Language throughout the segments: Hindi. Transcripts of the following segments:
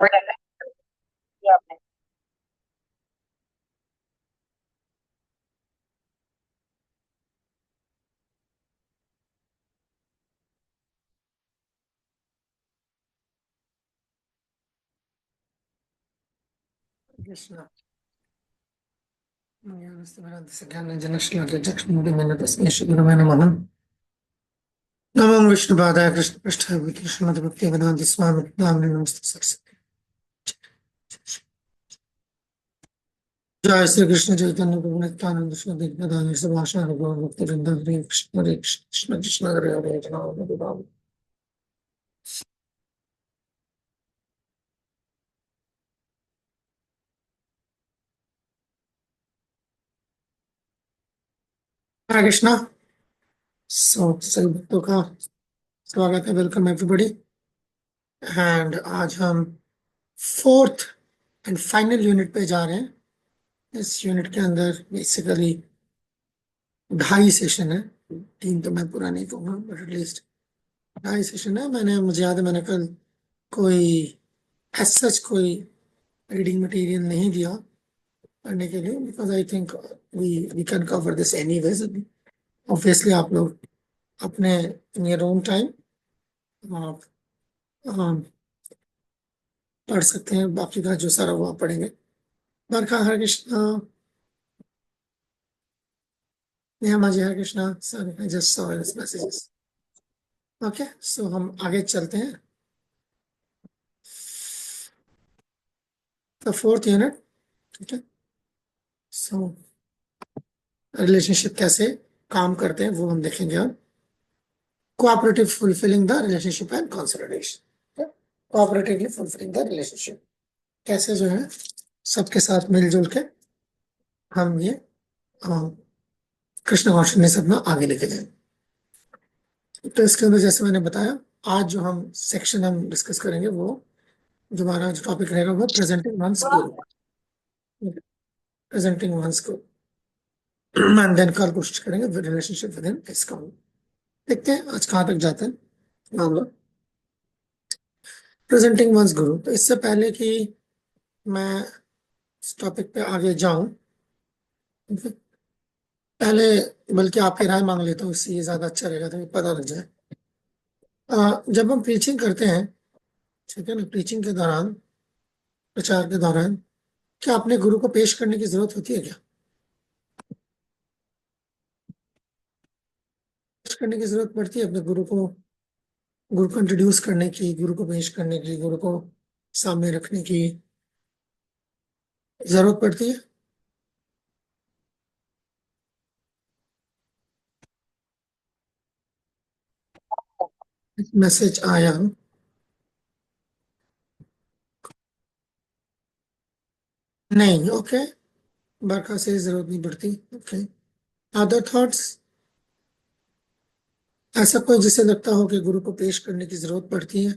कृष्ण ज्ञानञ्जनश्लाघ्यचक्षुर्मिलितस्मै गुरवे नमः। नमो विष्णुपादाय कृष्णपृष्ठाय श्रीमद्भक्तिवेदान्त स्वामी नामिने नमस्ते सरस्वती। जय श्री कृष्ण चैतन्य प्रभु नित्यानंद श्री अद्वैत सभाषण भक्तिवृंद हरे कृष्ण कृष्ण हरे हरे राम हरे राम। हरे कृष्णा। सभी भक्तों का स्वागत है, वेलकम एवरीबॉडी। एंड आज हम फोर्थ एंड फाइनल यूनिट पे जा रहे हैं। इस यूनिट के अंदर बेसिकली 2.5 सेशन है। 3 तो मैं पूरा नहीं कहूँगा, बट एटलीस्ट 2.5 सेशन है। मुझे याद है मैंने कल कोई एज सच कोई रीडिंग मटेरियल नहीं दिया पढ़ने के लिए, because I think we can cover this anyways. Obviously आप लोग अपने इन योर ओन टाइम आप पढ़ सकते हैं, बाकी का जो सारा वो आप पढ़ेंगे। Barkha Hare Krishna, Neha ji Hare Krishna. Sir I just saw his messages. Okay, so हम आगे चलते हैं। द फोर्थ यूनिट, ठीक है। सो रिलेशनशिप कैसे काम करते हैं वो हम देखेंगे। अब cooperative fulfilling the relationship and consolidation. Cooperatively fulfilling the relationship, कैसे जो है सबके साथ मिलजुल के हम ये कृष्ण कॉन्शियसनेस अपना आगे लेके जाए। तो इसके अंदर जैसे मैंने बताया, आज जो हम सेक्शन हम डिस्कस करेंगे वो जो हमारा जो टॉपिक रहेगा वो presenting once Guru. Presenting once Guru and then कल कोशिश करेंगे रिलेशनशिप विद इन इसका। देखते हैं आज कहाँ तक जाते हैं हम लोग। प्रेजेंटिंग वंस गुरु, तो इससे पहले कि मैं इस टॉपिक पे आगे जाऊं, पहले बल्कि आपकी राय मांग लेता हूँ, इससे ये ज्यादा अच्छा रहेगा तो पता लग जाए। जब हम प्रीचिंग करते हैं, ठीक है ना, प्रीचिंग के दौरान, प्रचार के दौरान क्या अपने गुरु को पेश करने की जरूरत होती है क्या? पेश करने की जरूरत पड़ती है अपने गुरु को? गुरु को इंट्रोड्यूस करने की, गुरु को पेश करने की, गुरु को सामने रखने की जरूरत पड़ती है? मैसेज आया नहीं? ओके, बरखा से जरूरत नहीं पड़ती। Okay, other thoughts? ऐसा कोई जिसे लगता हो कि गुरु को पेश करने की जरूरत पड़ती है?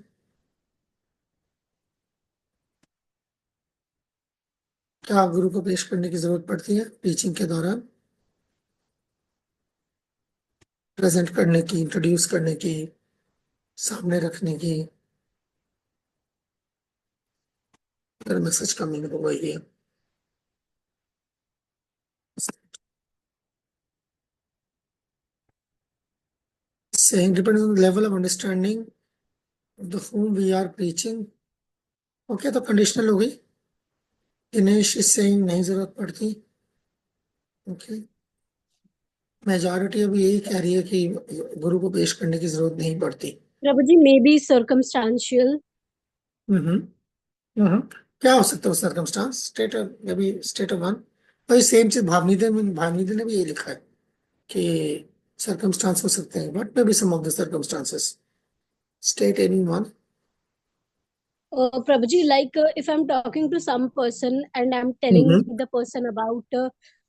क्या गुरु को पेश करने की जरूरत पड़ती है टीचिंग के दौरान? प्रेजेंट करने की, इंट्रोड्यूस करने की, सामने रखने की? अगर मैसेज का मीनिंग वही है। Saying depends on the level of understanding of the whom we are preaching. Okay, तो कंडीशनल हो गई। दिनेश इज सेइंग नहीं जरूरत पड़ती। ओके, मेजॉरिटी अभी यही कह रही है कि गुरु को पेश करने की जरूरत नहीं पड़ती। प्रभु जी, मे बी सर्कमस्टांशियल। हम्म हम्म क्या हो सकता है circumstance? State may be state of one. भाई सेम चीज भावनिधि ने भी ये लिखा है कि सर्कमस्टांस हो सकते हैं, but maybe some of the circumstances. State any one. Prabhuji, like if I'm talking to some person and I'm telling the person about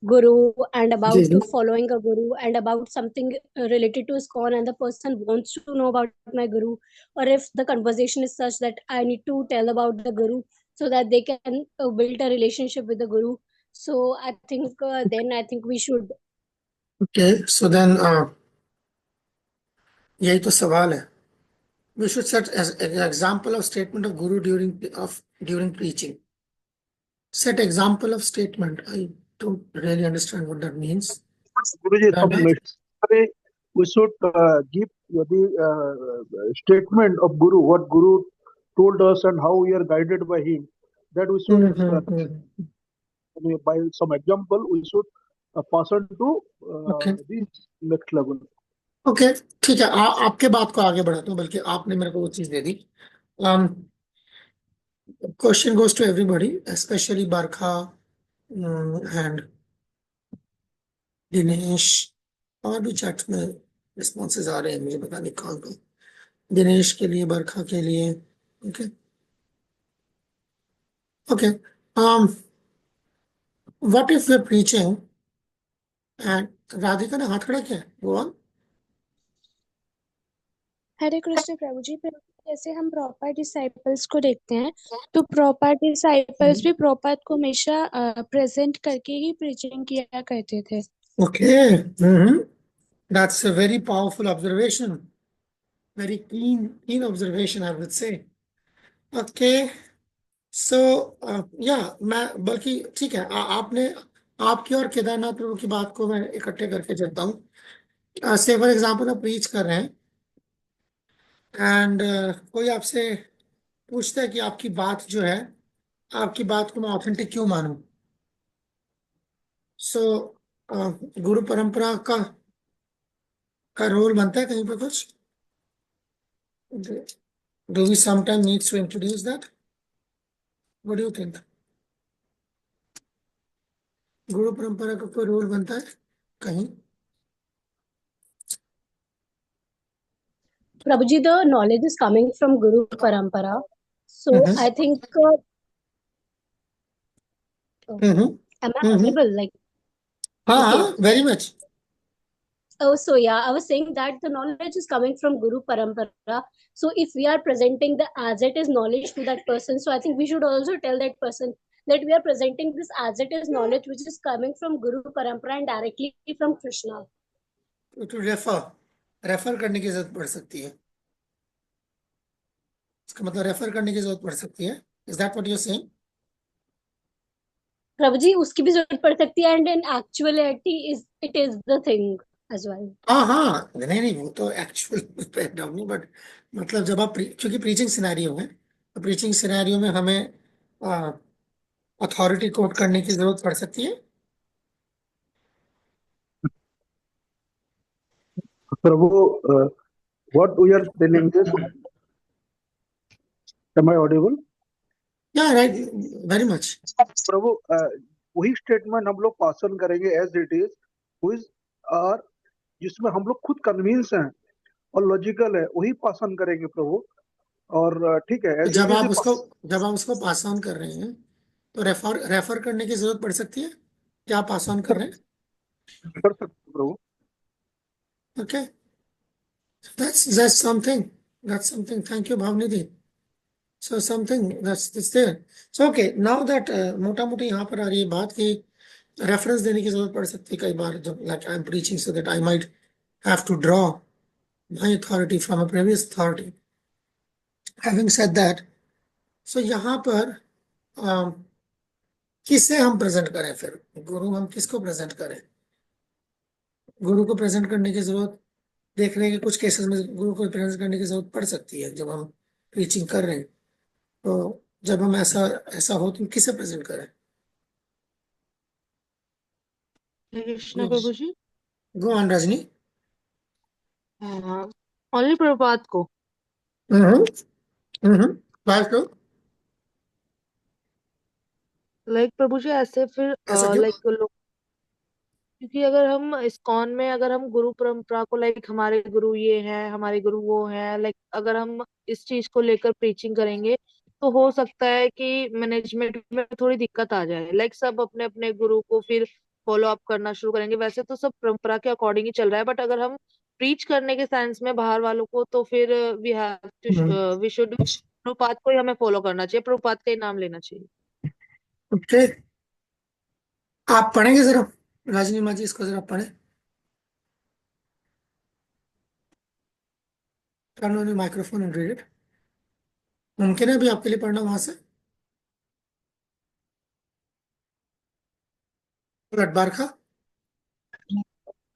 Guru and ji about ji following a Guru and about something related to ISKCON, and the person wants to know about my Guru, or if the conversation is such that I need to tell about the Guru so that they can build a relationship with the Guru. So I think then I think we should. Okay, so then यही तो सवाल है we should set as an example of statement of Guru during preaching. Set example of statement. I don't really understand what that means. Guruji, some Radha? necessary we should give the statement of Guru, what Guru told us and how we are guided by him. That we should, by some example, we should pass on to Okay. the next level. Okay ठीक है आपके बात को आगे बढ़ाता हूँ बल्कि आपने मेरे को वो चीज दे दी question goes to everybody specially Barkha and Dinesh और भी चैट में रिस्पॉन्सेज आ रहे हैं मुझे पता नहीं कहाँ का दिनेश के लिए बरखा के लिए okay okay what if we are preaching and Radhika ने हाथ खड़ा किया गो ऑन हरे कृष्ण प्रभु जी। फिर जैसे हम प्रॉपर डिसाइपल्स को देखते हैं तो प्रॉपर डिसाइपल्स भी प्रॉपर को हमेशा प्रेजेंट करके ही प्रीचिंग किया करते थे। Okay. That's a very powerful observation. Very keen observation, I would say. Okay. So, yeah, मैं बल्कि ठीक है आपने आपकी और केदारनाथ प्रभु की बात को मैं इकट्ठे करके चलता हूँ से फॉर एग्जाम्पल आप रीच कर रहे हैं एंड कोई आपसे पूछता है कि आपकी बात जो है आपकी बात को मैं ऑथेंटिक क्यों मानूं सो गुरु परंपरा का रोल बनता है कहीं पर कुछ Do we sometimes need to introduce that? What do you think? गुरु परंपरा का कोई रोल बनता है कहीं Prabhuji, the knowledge is coming from Guru Parampara. So I think, am I audible? Like, हाँ very much. Oh, so yeah, I was saying that the knowledge is coming from Guru Parampara. So if we are presenting the as it is knowledge to that person, so I think we should also tell that person that we are presenting this as it is knowledge which is coming from Guru Parampara and directly from Krishna. To refer करने की जरूरत पड़ सकती है इसका मतलब रेफर करने की जरूरत पड़ सकती है Is that what you're saying? Prabhuji, उसकी भी जरूरत पड़ सकती है and in actuality it is the thing as well. हाँ नहीं वो तो एक्चुअल नहीं बट मतलब जब आप क्योंकि प्रीचिंग सिनेरियो है तो प्रीचिंग सिनेरियो में हमें अथॉरिटी कोट करने की जरूरत पड़ सकती है Prabhu, what we are telling this, am I audible? Yeah, right, very much. प्रभु वही स्टेटमेंट हम लोग पासन करेंगे एज इट इज और जिसमें हम लोग खुद कन्विंस हैं और लॉजिकल है वही पासन करेंगे प्रभु और ठीक है जब आप उसको पास ऑन कर रहे हैं तो रेफर करने की जरूरत पड़ सकती है क्या पास ऑन कर रहे हैं कर सकते प्रभु okay that's something thank you Bhavnidhi so something that's there so okay now that मोटा मोटी यहाँ पर आ रही है बात कि रेफरेंस देने की जरूरत पड़ सकती है कई बार जब like I'm preaching so that I might have to draw my authority from a previous authority having said that so यहाँ पर किसे हम प्रेजेंट करें फिर गुरु हम किसको प्रेजेंट करें गुरु को प्रेजेंट करने की जरूरत देख रहे हैं कि कुछ केसेस में गुरु को प्रेजेंट करने की जरूरत पड़ सकती है जब हम प्रीचिंग कर रहे हैं तो जब हम ऐसा हो तो किसे प्रेजेंट करें Krishna Prabhu ji go on Rajni only Prabhupada को बात करो लाइक प्रभु जी ऐसे फिर ऐसा क्यों लाइक लोग क्योंकि अगर हम इस्कॉन में अगर हम गुरु परंपरा को लाइक हमारे गुरु ये हैं हमारे गुरु वो हैं लाइक अगर हम इस चीज को लेकर प्रीचिंग करेंगे तो हो सकता है कि मैनेजमेंट में थोड़ी दिक्कत आ जाए लाइक सब अपने अपने गुरु को फिर फॉलो अप करना शुरू करेंगे वैसे तो सब परंपरा के अकॉर्डिंग ही चल रहा है बट अगर हम प्रीच करने के सेंस में बाहर वालों को तो फिर we have to we should Prabhupada को ही हमें फॉलो करना चाहिए प्रभुपाद का ही नाम लेना चाहिए ओके आप पढ़ेंगे जरा रजनी माँ जी इसको जरा पढ़े Turn on your microphone and read it. मुमकिन है अभी आपके लिए पढ़ना वहां से? Barkha,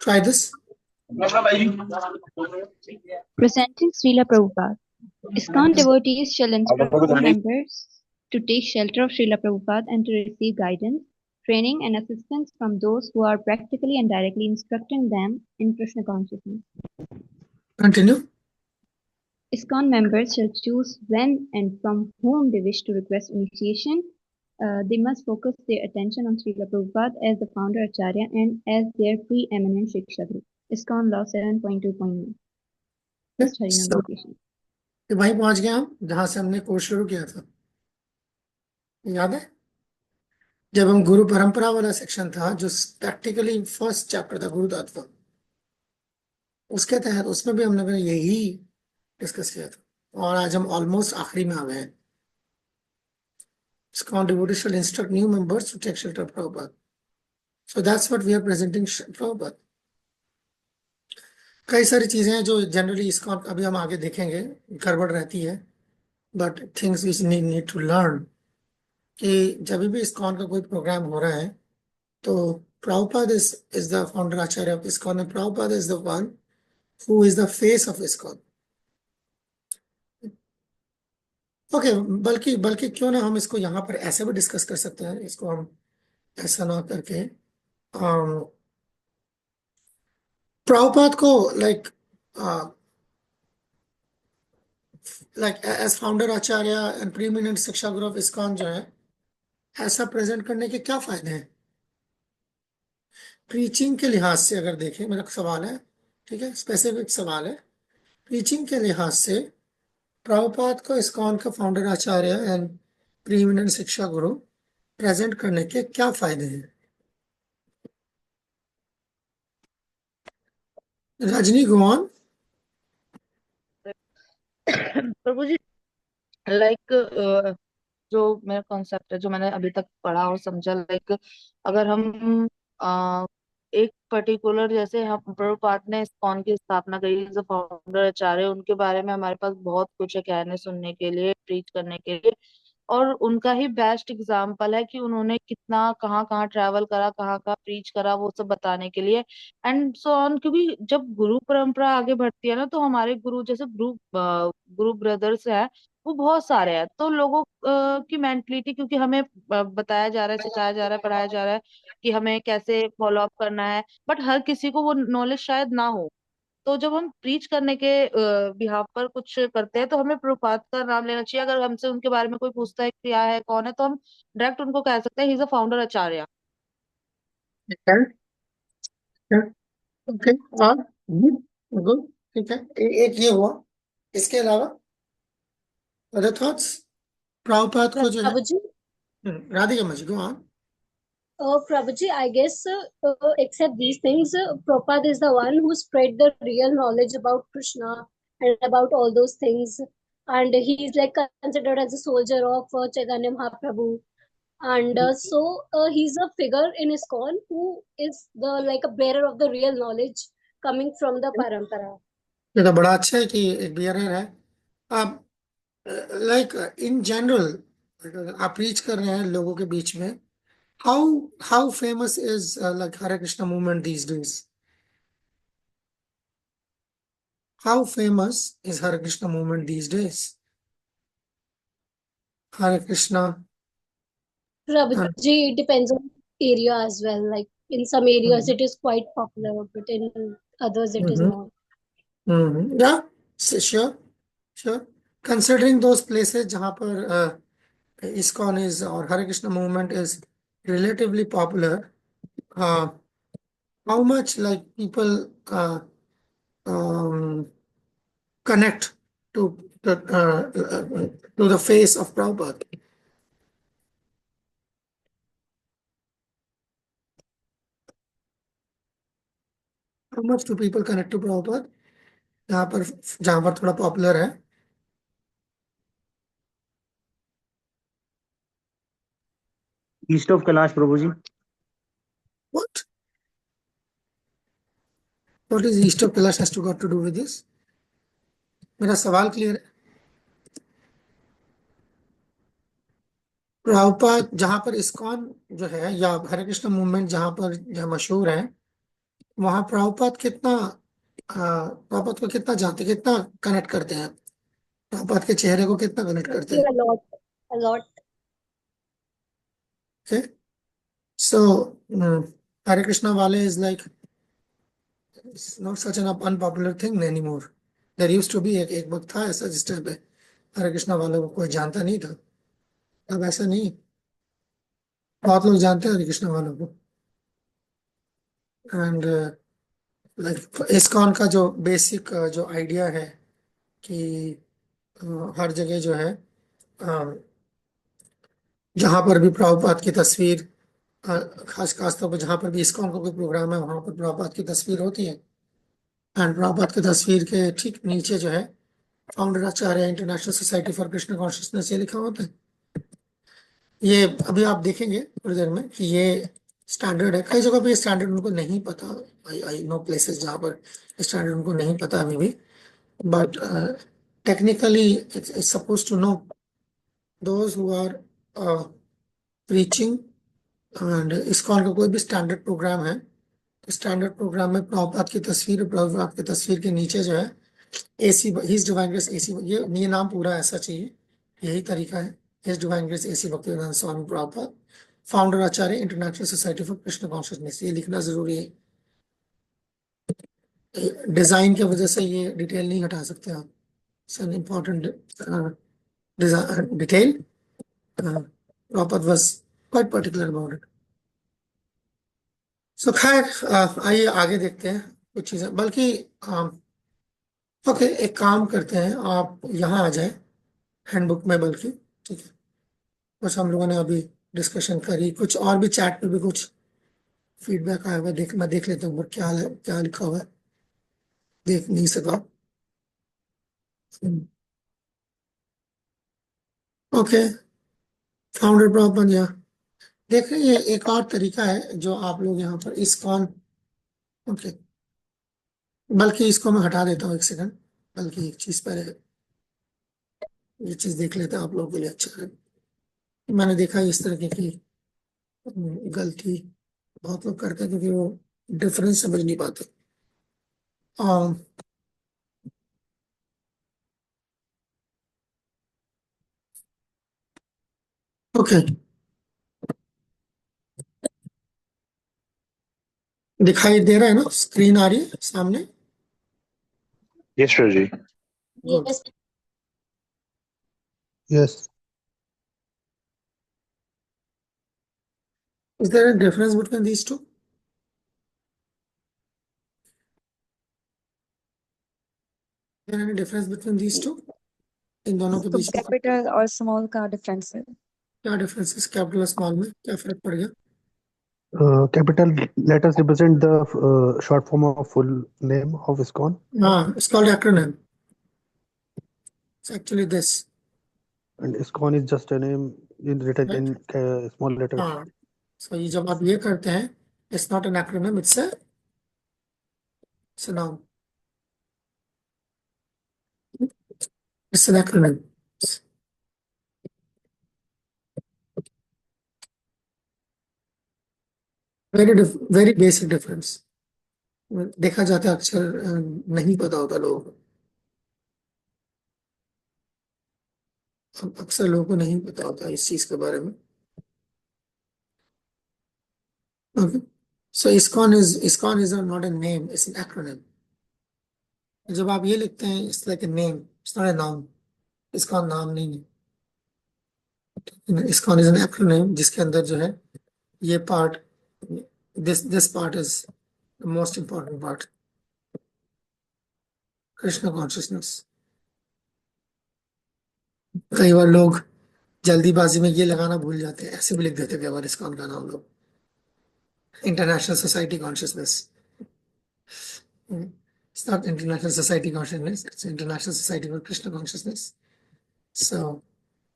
try this. Presenting Srila Prabhupada. ISKCON devotees shall instruct new members to take shelter of Srila Prabhupada and to receive guidance, training, and assistance from those who are practically and directly instructing them in Krishna consciousness. Continue. ISKCON members shall choose when and from whom they wish to request initiation. They must focus their attention on Srila Prabhupada as the founder Acharya and as their preeminent Shiksha Guru. ISKCON Law 7.2.1. Just Hari Nam So, Location. वहीं पहुंच गए हम जहां से हमने कोर्स शुरू किया था, याद है? जब हम गुरु परंपरा वाला सेक्शन था, जो प्रैक्टिकली फर्स्ट चैप्टर था गुरु तत्व, उसके तहत उसमें भी हमने यही डिस्कस किया था, और आज हम ऑलमोस्ट आखिरी में आ गए हैं. ISKCON devotees shall instruct new members to take shelter of Prabhupada. So that's what we are presenting Prabhupada. कई सारी चीजें हैं जो जनरली ISKCON, अभी हम आगे देखेंगे, गड़बड़ रहती है, but things which need to learn कि जब भी ISKCON का कोई प्रोग्राम हो रहा है तो Prabhupada is the founder Acharya of ISKCON and Prabhupada is the one who is the face of ISKCON. Okay, बल्कि क्यों ना हम इसको यहाँ पर ऐसे भी डिस्कस कर सकते हैं, इसको हम ऐसा ना करके प्रभुपाद को like as founder acharya and preeminent shiksha guru of ISKCON जो है, ऐसा प्रेजेंट करने के क्या फायदे हैं? प्रीचिंग के लिहाज से अगर देखें, मेरा सवाल है, ठीक है, स्पेसिफिक सवाल है, प्रीचिंग के लिहाज से प्रभुपाद को ISKCON का founder acharya and preeminent shiksha Guru present करने के क्या फायदे हैं? Rajni, go on. Prabhu ji, like जो मेरा कॉन्सेप्ट है, जो मैंने अभी तक पढ़ा और समझा, लाइक अगर हम एक पर्टिकुलर, जैसे हम प्रभुपाद ने ISKCON की स्थापना करी, जो फाउंडर आचार्य, उनके बारे में हमारे पास बहुत कुछ है कहने सुनने के लिए, प्रीच करने के लिए, और उनका ही बेस्ट एग्जाम्पल है कि उन्होंने कितना कहाँ कहाँ ट्रैवल करा, कहाँ कहाँ प्रीच करा, वो सब बताने के लिए एंड सो ऑन. क्योंकि जब गुरु परंपरा आगे बढ़ती है ना, तो हमारे गुरु, जैसे गुरु ब्रदर्स है, वो बहुत सारे हैं. तो लोगों की मेंटलिटी, क्योंकि हमें बताया जा रहा है, सिखाया जा रहा है, पढ़ाया जा रहा है कि हमें कैसे फॉलो अप करना है, बट हर किसी को वो नॉलेज शायद ना हो. तो जब हम प्रीच करने के बिहाफ पर कुछ करते हैं, तो हमें प्रभुपाद का नाम लेना चाहिए. अगर हमसे उनके बारे में कोई पूछता है क्या है, कौन है, तो हम डायरेक्ट उनको कह सकते हैं he is a founder Acharya. Okay, और गुड, ठीक है, एक ये हुआ. इसके अलावा अदर थॉट्स? प्रभुपाद को जो है, Prabhuji, राधिका मजी, go on. Prabhuji, I guess except these things, Prabhupada is the one who spread the real knowledge about Krishna and about all those things. And he is like considered as a soldier of Chaitanya Mahaprabhu. And he's a figure in ISKCON who is the like a bearer of the real knowledge coming from the parampara. ये तो बड़ा अच्छा है कि एक बियरर है. अब लाइक इन जनरल आप रीच कर रहे हैं लोगों के बीच में, how famous is like Hare Krishna movement these days? How famous is Hare Krishna movement these days? Hare Krishna. Prabhuji, it depends on area as well. Like in some areas it is quite popular, but in others it is not. Yeah, sure. Considering those places जहाँ पर ISKCON is or Hare Krishna movement is relatively popular, how much like people connect to the face of Prabhupada? How much do people connect to Prabhupada? जहाँ पर थोड़ा पॉपुलर है. East of Kailash Prabhu ji. What? What is East of Kailash has to got to do with this? मेरा सवाल क्लियर है? प्रभुपाद जहां पर इस्कॉन जो है या हरे कृष्ण मूवमेंट जहां पर जो मशहूर है, वहां प्रभुपाद कितना प्रभुपाद को कितना जानते, कितना कनेक्ट करते हैं, प्रभुपाद के चेहरे को कितना कनेक्ट करते हैं? a lot, a lot. Okay, so Hare Krishna wale is like, it's not such an unpopular thing anymore. There used to be एक वक्त था ऐसा जिस टाइम पे हरे कृष्णा वालों को कोई जानता नहीं था, अब ऐसा नहीं, बहुत लोग जानते हैं हरे कृष्णा वालों को। एंड लाइक इस्कॉन का जो बेसिक जो आइडिया है कि हर जगह जो है जहां पर भी प्रभुपाद की तस्वीर, खास तौर पर जहां पर भी इस्कॉन का कोई प्रोग्राम है वहां पर प्रभुपाद की तस्वीर होती है। एंड प्रभुपाद की तस्वीर के ठीक नीचे जो है founder Acharya international society for Krishna consciousness ये लिखा होता है। ये अभी आप देखेंगे थोड़ी देर में कि ये स्टैंडर्ड है। कई जगह पे ये स्टैंडर्ड उनको नहीं पता। आई नो प्लेसेस जहाँ पर स्टैंडर्ड उनको नहीं पता अभी भी, but technically it's suppose to know those who are preaching. And ISKCON का कोई भी स्टैंडर्ड प्रोग्राम है तो स्टैंडर्ड प्रोग्राम में प्रभुपाद की तस्वीर, प्रभुपाद की तस्वीर के नीचे जो है AC his divine grace AC, ये नाम पूरा ऐसा चाहिए, यही तरीका है। His divine grace AC Bhaktivedanta Swami Prabhupada, founder Acharya international society for Krishna consciousness, ये लिखना जरूरी है। डिजाइन की वजह से ये डिटेल नहीं हटा सकते आप, it's an important detail. Prabhupada was quite particular about it. So खैर आइए आगे देखते हैं कुछ चीजें, बल्कि ओके एक काम करते हैं, आप यहाँ आ जाए हैंडबुक में, बल्कि ठीक है कुछ हम लोगों ने अभी डिस्कशन करी, कुछ और भी चैट पे भी कुछ फीडबैक आया हुआ, मैं देख लेता हूँ क्या है, क्या लिखा हुआ है, देख नहीं सका। ओके फाउंडर प्रॉब्लम या देख रहे हैं, ये एक और तरीका है जो आप लोग यहाँ पर इस्कॉन, ओके बल्कि इसको मैं हटा देता हूँ एक सेकंड, बल्कि एक चीज पहले ये चीज देख लेते हैं आप लोगों के लिए अच्छा है। मैंने देखा इस तरह की गलती बहुत लोग करते हैं क्योंकि वो डिफरेंस समझ नहीं पाते। ओके दिखाई दे रहा है ना, स्क्रीन आ रही है सामने? Yes, Raji. Good. Yes, Yes. Is there a difference between these two? Is there any difference between these two? इन दोनों के तो बीच में कैपिटल और स्मॉल का डिफरेंस है। क्या डिफरेंस है? कैपिटल स्मॉल में क्या फर्क पड़ गया? Capital letters represent the short form of full name of ISKCON. हाँ, it's called acronym. It's actually this. And ISKCON is just a name written Right. in small letters. हाँ, so ये जब आप ये करते हैं, it's not an acronym, it's a noun. It's an acronym. Very basic difference. देखा जाता है अक्सर नहीं पता होता लोगों को, अक्सर लोगों को नहीं पता होता इस चीज के बारे में। Okay. So ISKCON is not a name, it's an acronym. जब आप ये लिखते हैं it's like a name, it's not a noun. ISKCON नाम नहीं है। ISKCON is an acronym जिसके अंदर जो है ये part, this part is the most important part. Krishna consciousness. कई बार लोग जल्दीबाजी में ये लगाना भूल जाते हैं, ऐसे भी लिख देते हैं कई बार ISKCON का नाम लोग, international society consciousness. It's not International Society Consciousness, it's International Society for Krishna Consciousness. So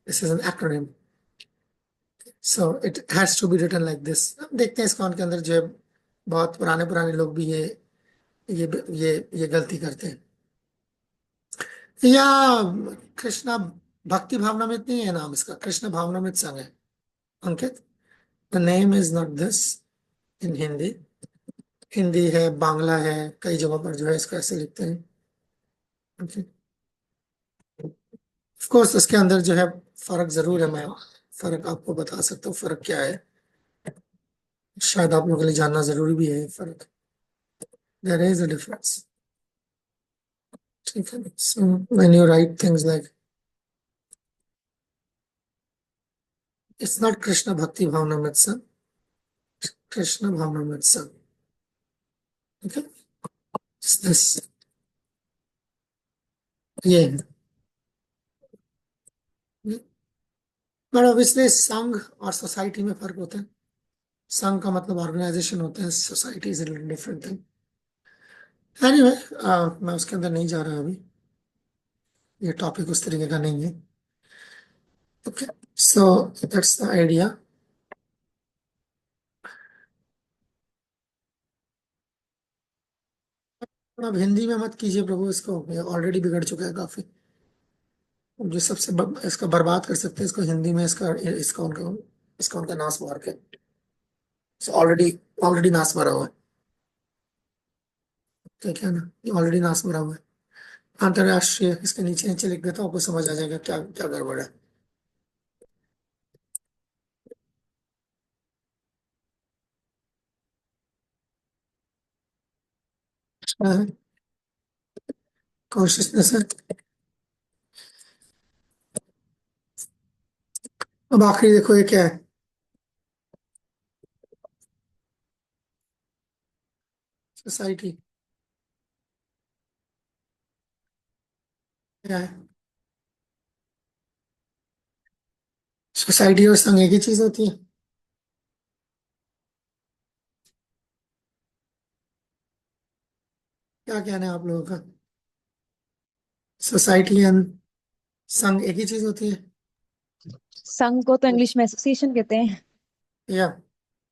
this is an acronym. So it has to be written like this. अब देखते हैं ISKCON के अंदर जो है बहुत पुराने लोग भी ये गलती करते हैं। या कृष्णा भक्ति भावनामृत नहीं है नाम इसका, कृष्ण भावनामृत संघ है Ankit. The name is not this in Hindi. Hindi है, बांग्ला है, कई जगहों पर जो है इसको ऐसे लिखते हैं। ओके, ऑफ कोर्स इसके अंदर जो है फर्क जरूर है, मैं फर्क आपको बता सकता हूँ फर्क क्या है, शायद आप लोगों के लिए जानना जरूरी भी है फर्क। देयर इज अ डिफरेंस, ठीक है। So when you right things like, it's not Krishna भक्ति भावनामृत संघ, कृष्ण भावनामृत संघ, ठीक है। दिस ये है, बट ऑब्वियसली संघ और सोसाइटी में फर्क होता है। संघ का मतलब ऑर्गेनाइजेशन होता है, society is different thing. Anyway, मैं उसके अंदर नहीं जा रहा अभी, ये टॉपिक उस तरीके का नहीं है। Okay, so that's the idea. अब हिंदी में मत कीजिए प्रभु इसको, ये ऑलरेडी बिगड़ चुका है काफी। जो सबसे इसका बर्बाद कर सकते हैं इसको हिंदी में, इसका उनका नाश मार के, ऑलरेडी ऑलरेडी नाश भरा हुआ है, ठीक है ना, ये ऑलरेडी नाश भरा हुआ है। अंतरराष्ट्रीय इसके नीचे नीचे लिख देता हूँ, आपको समझ आ जाएगा क्या क्या गड़बड़ है। कॉन्शियसनेस है। अब आखिरी देखो ये क्या है, सोसाइटी क्या है। सोसाइटी और संघ एक ही चीज होती है। क्या कहना है आप लोगों का, सोसाइटी एंड संघ एक ही चीज होती है? संघ को तो इंग्लिश में एसोसिएशन कहते हैं। या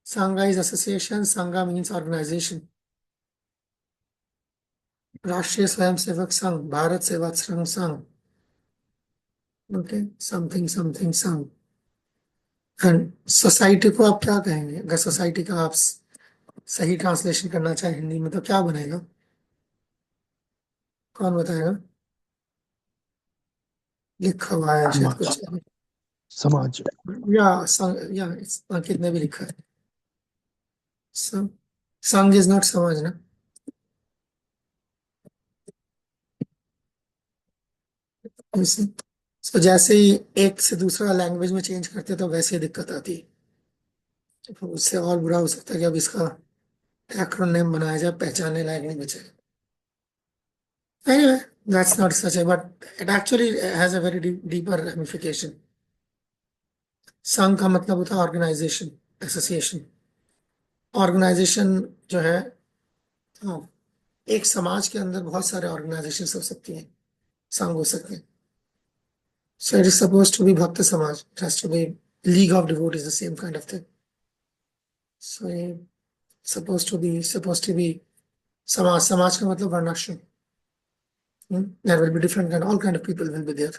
संघ इज एसोसिएशन, संघ मीन्स ऑर्गेनाइजेशन। राष्ट्रीय स्वयंसेवक संघ, भारत सेवाश्रम संघ, ओके, समथिंग समथिंग संघ। एंड सोसाइटी को आप क्या कहेंगे? अगर सोसाइटी का आप सही ट्रांसलेशन करना चाहे हिंदी में तो क्या बनेगा, कौन बताएगा? लिखा हुआ है शायद कुछ, समाज। या अंकित ने भी लिखा है। संघ इज नॉट समाज ना। तो जैसे ही एक से दूसरा लैंग्वेज में चेंज करते तो वैसे ही दिक्कत आती है। तो उससे और बुरा हो सकता है कि अब इसका एक्रोनिम बनाया जाए, पहचानने लायक नहीं बचेगा। Anyway, that's not such a, but it actually has a very deeper ramification. संघ का मतलब होता है ऑर्गेनाइजेशन, एसोसिएशन। ऑर्गेनाइजेशन जो है, हाँ, एक समाज के अंदर बहुत सारे ऑर्गेनाइजेशन हो सकती हैं, संघ हो सकते हैं। So it is supposed to be Bhakta Samaj. It has to be League of Devotees, the same kind of thing. So supposed to be Samaj. Samaj का मतलब वर्णाश्रम. There will be different kind, all kind of people will be there.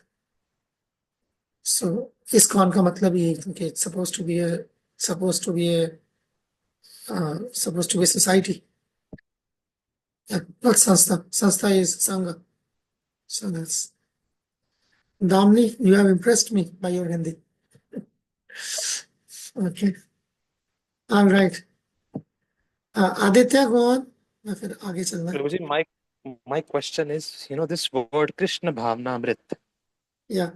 So ISKCON का मतलब ये है कि it's supposed to be a society. Yeah, not संस्था. संस्था is Sangha. So that's Damni, you have impressed me by your Hindi. Okay. All right. Aditya, go on. या फिर आगे चलना है? प्रभु जी, my question is, this word Krishna Bhavnamrit. Yeah.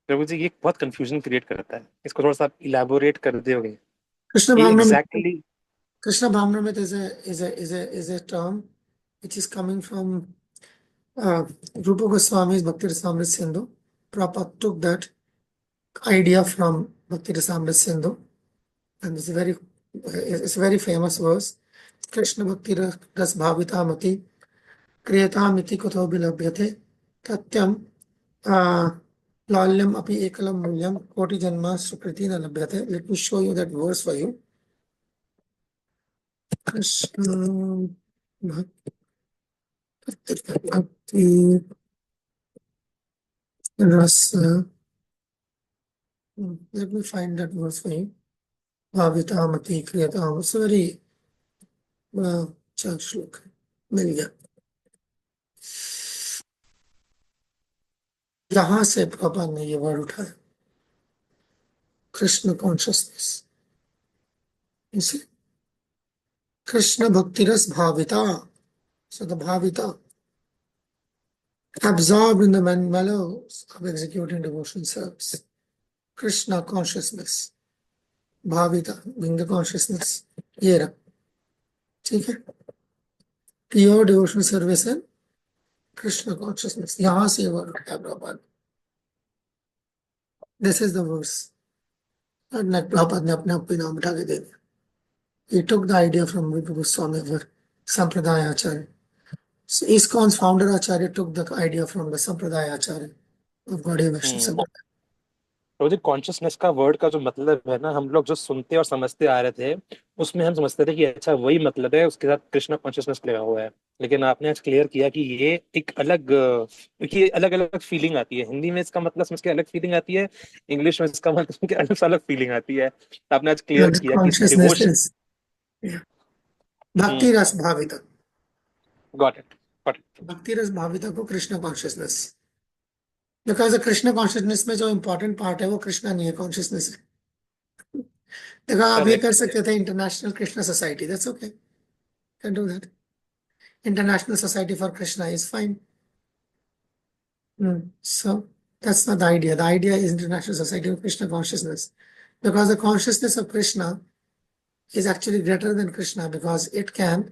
प्रभु जी, ये बहुत कंफ्यूजन क्रिएट करता है, इसको थोड़ा सा इलैबोरेट कर दोगे? Krishna Bhavnamrit. Exactly. Krishna Bhavnamrit is a term which is coming from Rupa Goswami's Bhakti Rasamrita Sindhu. Prabhupada took that idea from Bhakti Rasamrita Sindhu, and it's a very famous verse. Krishna Bhakti Ras Bhavita Mati Kriyatam Iti Kutho Bilabhyate Tatyam Lalyam Api Ekalam Mulyam Koti Janma Sukriti Na Labhyate. Let me show you that verse for you. Krishna Bhakti verse, let me find that verse for you. भाविता मति क्रियता, it's a very अच्छा श्लोक है, मिल गया। यहां से प्रभा ने ये वर्ड उठाया, कृष्ण कॉन्शियसनेस, इसे कृष्ण भक्ति रस भाविता, so the bhavita absorbed in the mellows of executing devotion service. Krishna consciousness, bhavita being the consciousness, ये रहा, ठीक है, pure devotion service and Krishna consciousness, यहाँ से वर्ड उठाया Prabhupada. This is the verse, और प्रभुपाद ने अपने आप पे नाम उठा के दे दिया। He took the idea from Vipa Goswami, our Sampradaya Acharya. So ISKCON's founder Acharya took the idea from the Sampradaya Acharya of Gaudiya Vaishnava Sampradaya. तो जो कॉन्शियसनेस का वर्ड का जो मतलब है ना, हम लोग जो सुनते और समझते आ रहे थे, उसमें हम समझते थे कि अच्छा वही मतलब है, उसके साथ कृष्णा कॉन्शियसनेस लगा हुआ है। लेकिन आपने आज क्लियर किया कि ये एक अलग, क्योंकि अलग अलग फीलिंग आती है। हिंदी में इसका मतलब समझ के अलग फीलिंग आती है, इंग्लिश में इसका मतलब समझ के अलग से अलग फीलिंग आती है। तो आपने आज क्लियर The किया कि consciousness devotion. is Bhakti Ras Bhavita. Got it, got it. Bhakti Ras Bhavita को Krishna consciousness, because the Krishna consciousness में जो इम्पोर्टेंट पार्ट है वो कृष्णा नहीं है, कॉन्शियसनेस है। देखो आप ये कर सकते थे international Krishna society, that's okay, can do that. International society for Krishna is fine. So that's not the idea. The idea is International Society of Krishna Consciousness, because the consciousness of Krishna is actually greater than Krishna, because it can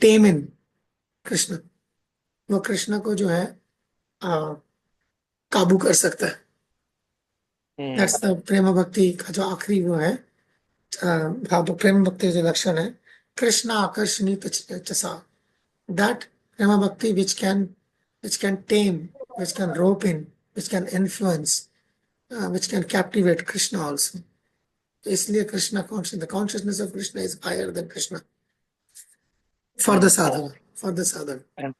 tame in Krishna. वो कृष्णा को जो है काबू कर सकता है। That's the प्रेम भक्ति का जो आखिरी वो है, भाव प्रेम भक्ति जो लक्षण है, कृष्णा आकर्षणी चसा, that प्रेम भक्ति which can tame, which can rope in, which can influence, which can captivate Krishna also. इसलिए Krishna the consciousness of Krishna is higher than Krishna for the sadhana, for the sadhana.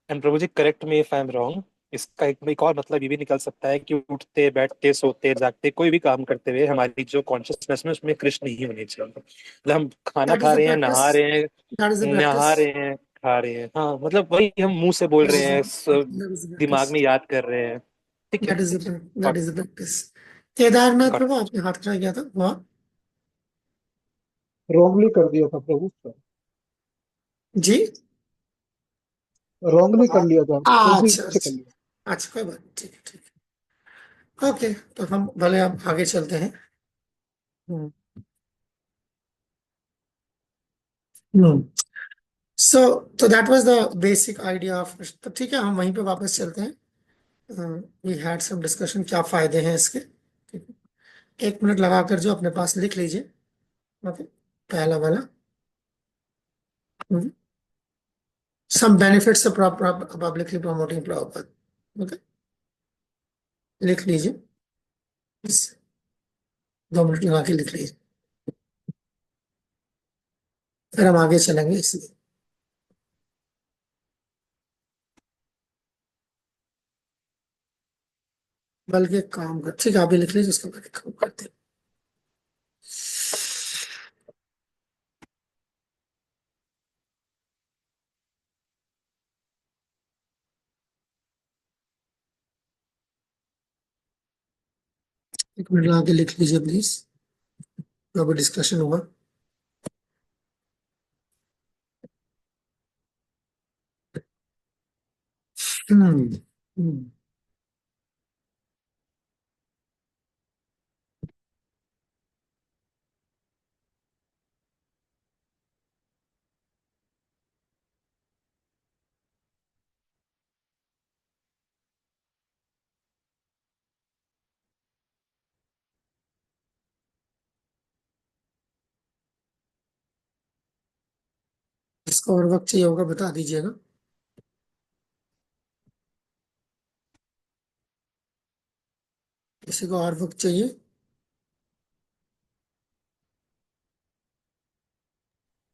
And Prabhu ji correct me if I am wrong, इसका एक और मतलब ये भी निकल सकता है कि उठते बैठते सोते जागते कोई भी काम करते हुए हमारी जो कॉन्शियसनेस में उसमें कृष्ण ही होनी चाहिए। मतलब हम खाना That खा is the रहे हैं, practice. नहा रहे हैं, That is the नहा practice. रहे हैं, खा रहे हैं, हाँ मतलब वही हम मुंह से बोल रहे हैं, That is the दिमाग practice. में याद कर रहे हैं। ठीक है, That is the practice. Kedarnath Got प्रभु आपने हाथ खड़ा किया था वहाँ, रॉन्गली कर दिया था प्रभु, जी? रॉन्गली कर लिया था, गलती अच्छा से कर अच्छा लिया। अच्छा, कोई बात नहीं, ठीक है ठीक है, ओके। तो हम भले आप आगे चलते हैं। तो that was the basic idea of, तो ठीक है हम वहीं पे वापस चलते हैं। वी हैड सम डिस्कशन, क्या फायदे हैं इसके, ठीक है? 1 मिनट लगाकर जो अपने पास लिख लीजिए, ओके, पहला वाला, some benefits of publicly promoting proper, okay, लिख लीजिए, 2 मिनट लगा के लिख लीजिए, फिर हम आगे चलेंगे इसलिए। बल्कि एक काम कर, ठीक है आप भी लिख लीजिए, उसके बाद एक काम करते हैं। एक मिनट लगा के लिख लीजिए प्लीज, जो भी डिस्कशन हुआ। हम्म हम्म इसको और वक्त चाहिए होगा बता दीजिएगा। किसी को और वक्त चाहिए?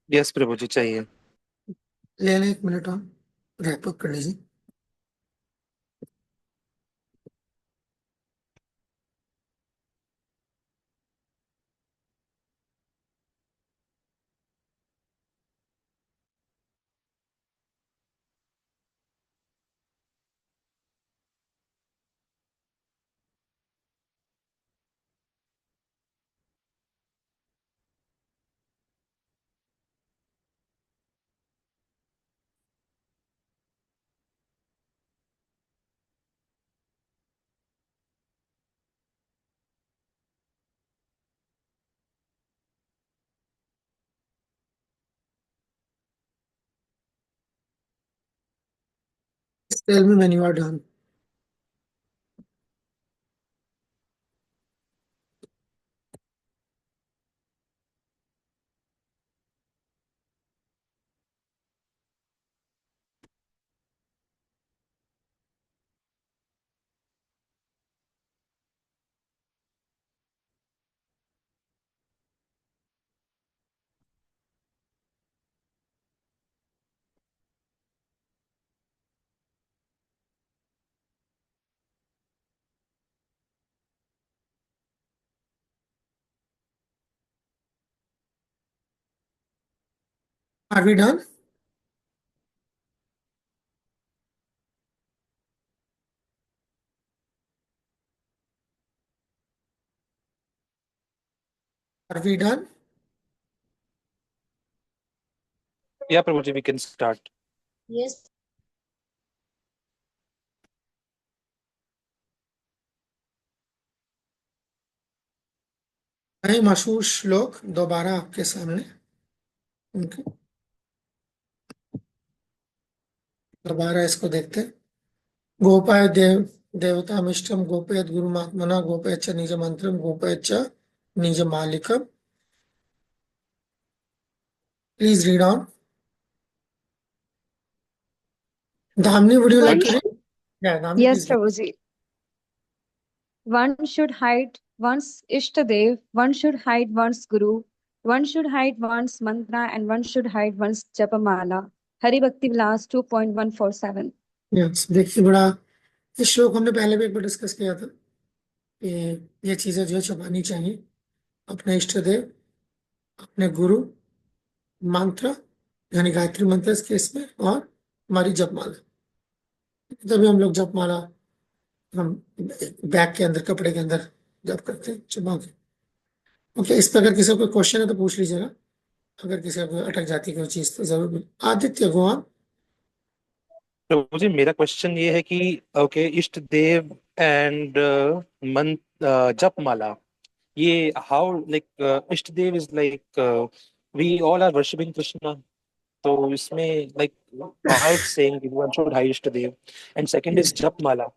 यस प्रभु जी चाहिए। ले लें 1 मिनट और रैप अप कर लीजिए। Tell me when you are done. Are we done? Are we done? Yeah, Prabhuji, we can start. Yes. कई मशहूर श्लोक दोबारा आपके सामने। Okay. दोबारा इसको देखते हैं। गोपाय देवतामिष्टम गोपयत गुरुमात्मना गोपयत च निज मंत्रम गोपयत च निज मालिकम। Please read on. Dhamni, would you like to read? Yeah, Dhamni, Yes, please read. Prabhuji. One should hide one's Ishtadev, one should hide one's Guru, one should hide one's mantra, and one should hide one's Japamala. Hari Bhakti Vilas 2.147. Yes, देखिए बड़ा इस श्लोक हमने पहले भी एक बार डिस्कस किया था कि ये चीजें जो है छुपानी चाहिए। अपने इष्ट देव, अपने गुरु, मंत्र यानी गायत्री मंत्र इस केस में, और हमारी जपमाला। तभी हम लोग जपमाला हम बैग के अंदर, कपड़े के अंदर जप करते हैं छुपा के। ओके, इस पर अगर किसी को कोई क्वेश्चन है तो पूछ लीजिएगा। अगर किसी को अटक जाती कोई चीज तो जरूर। Aditya, go on. प्रभुजी, मेरा क्वेश्चन ये है कि ओके, इष्ट देव एंड जपमाला, ये how like ishta dev is like we all are worshipping Krishna, तो इसमें like why it's saying one should high ishta dev, and second is japamala.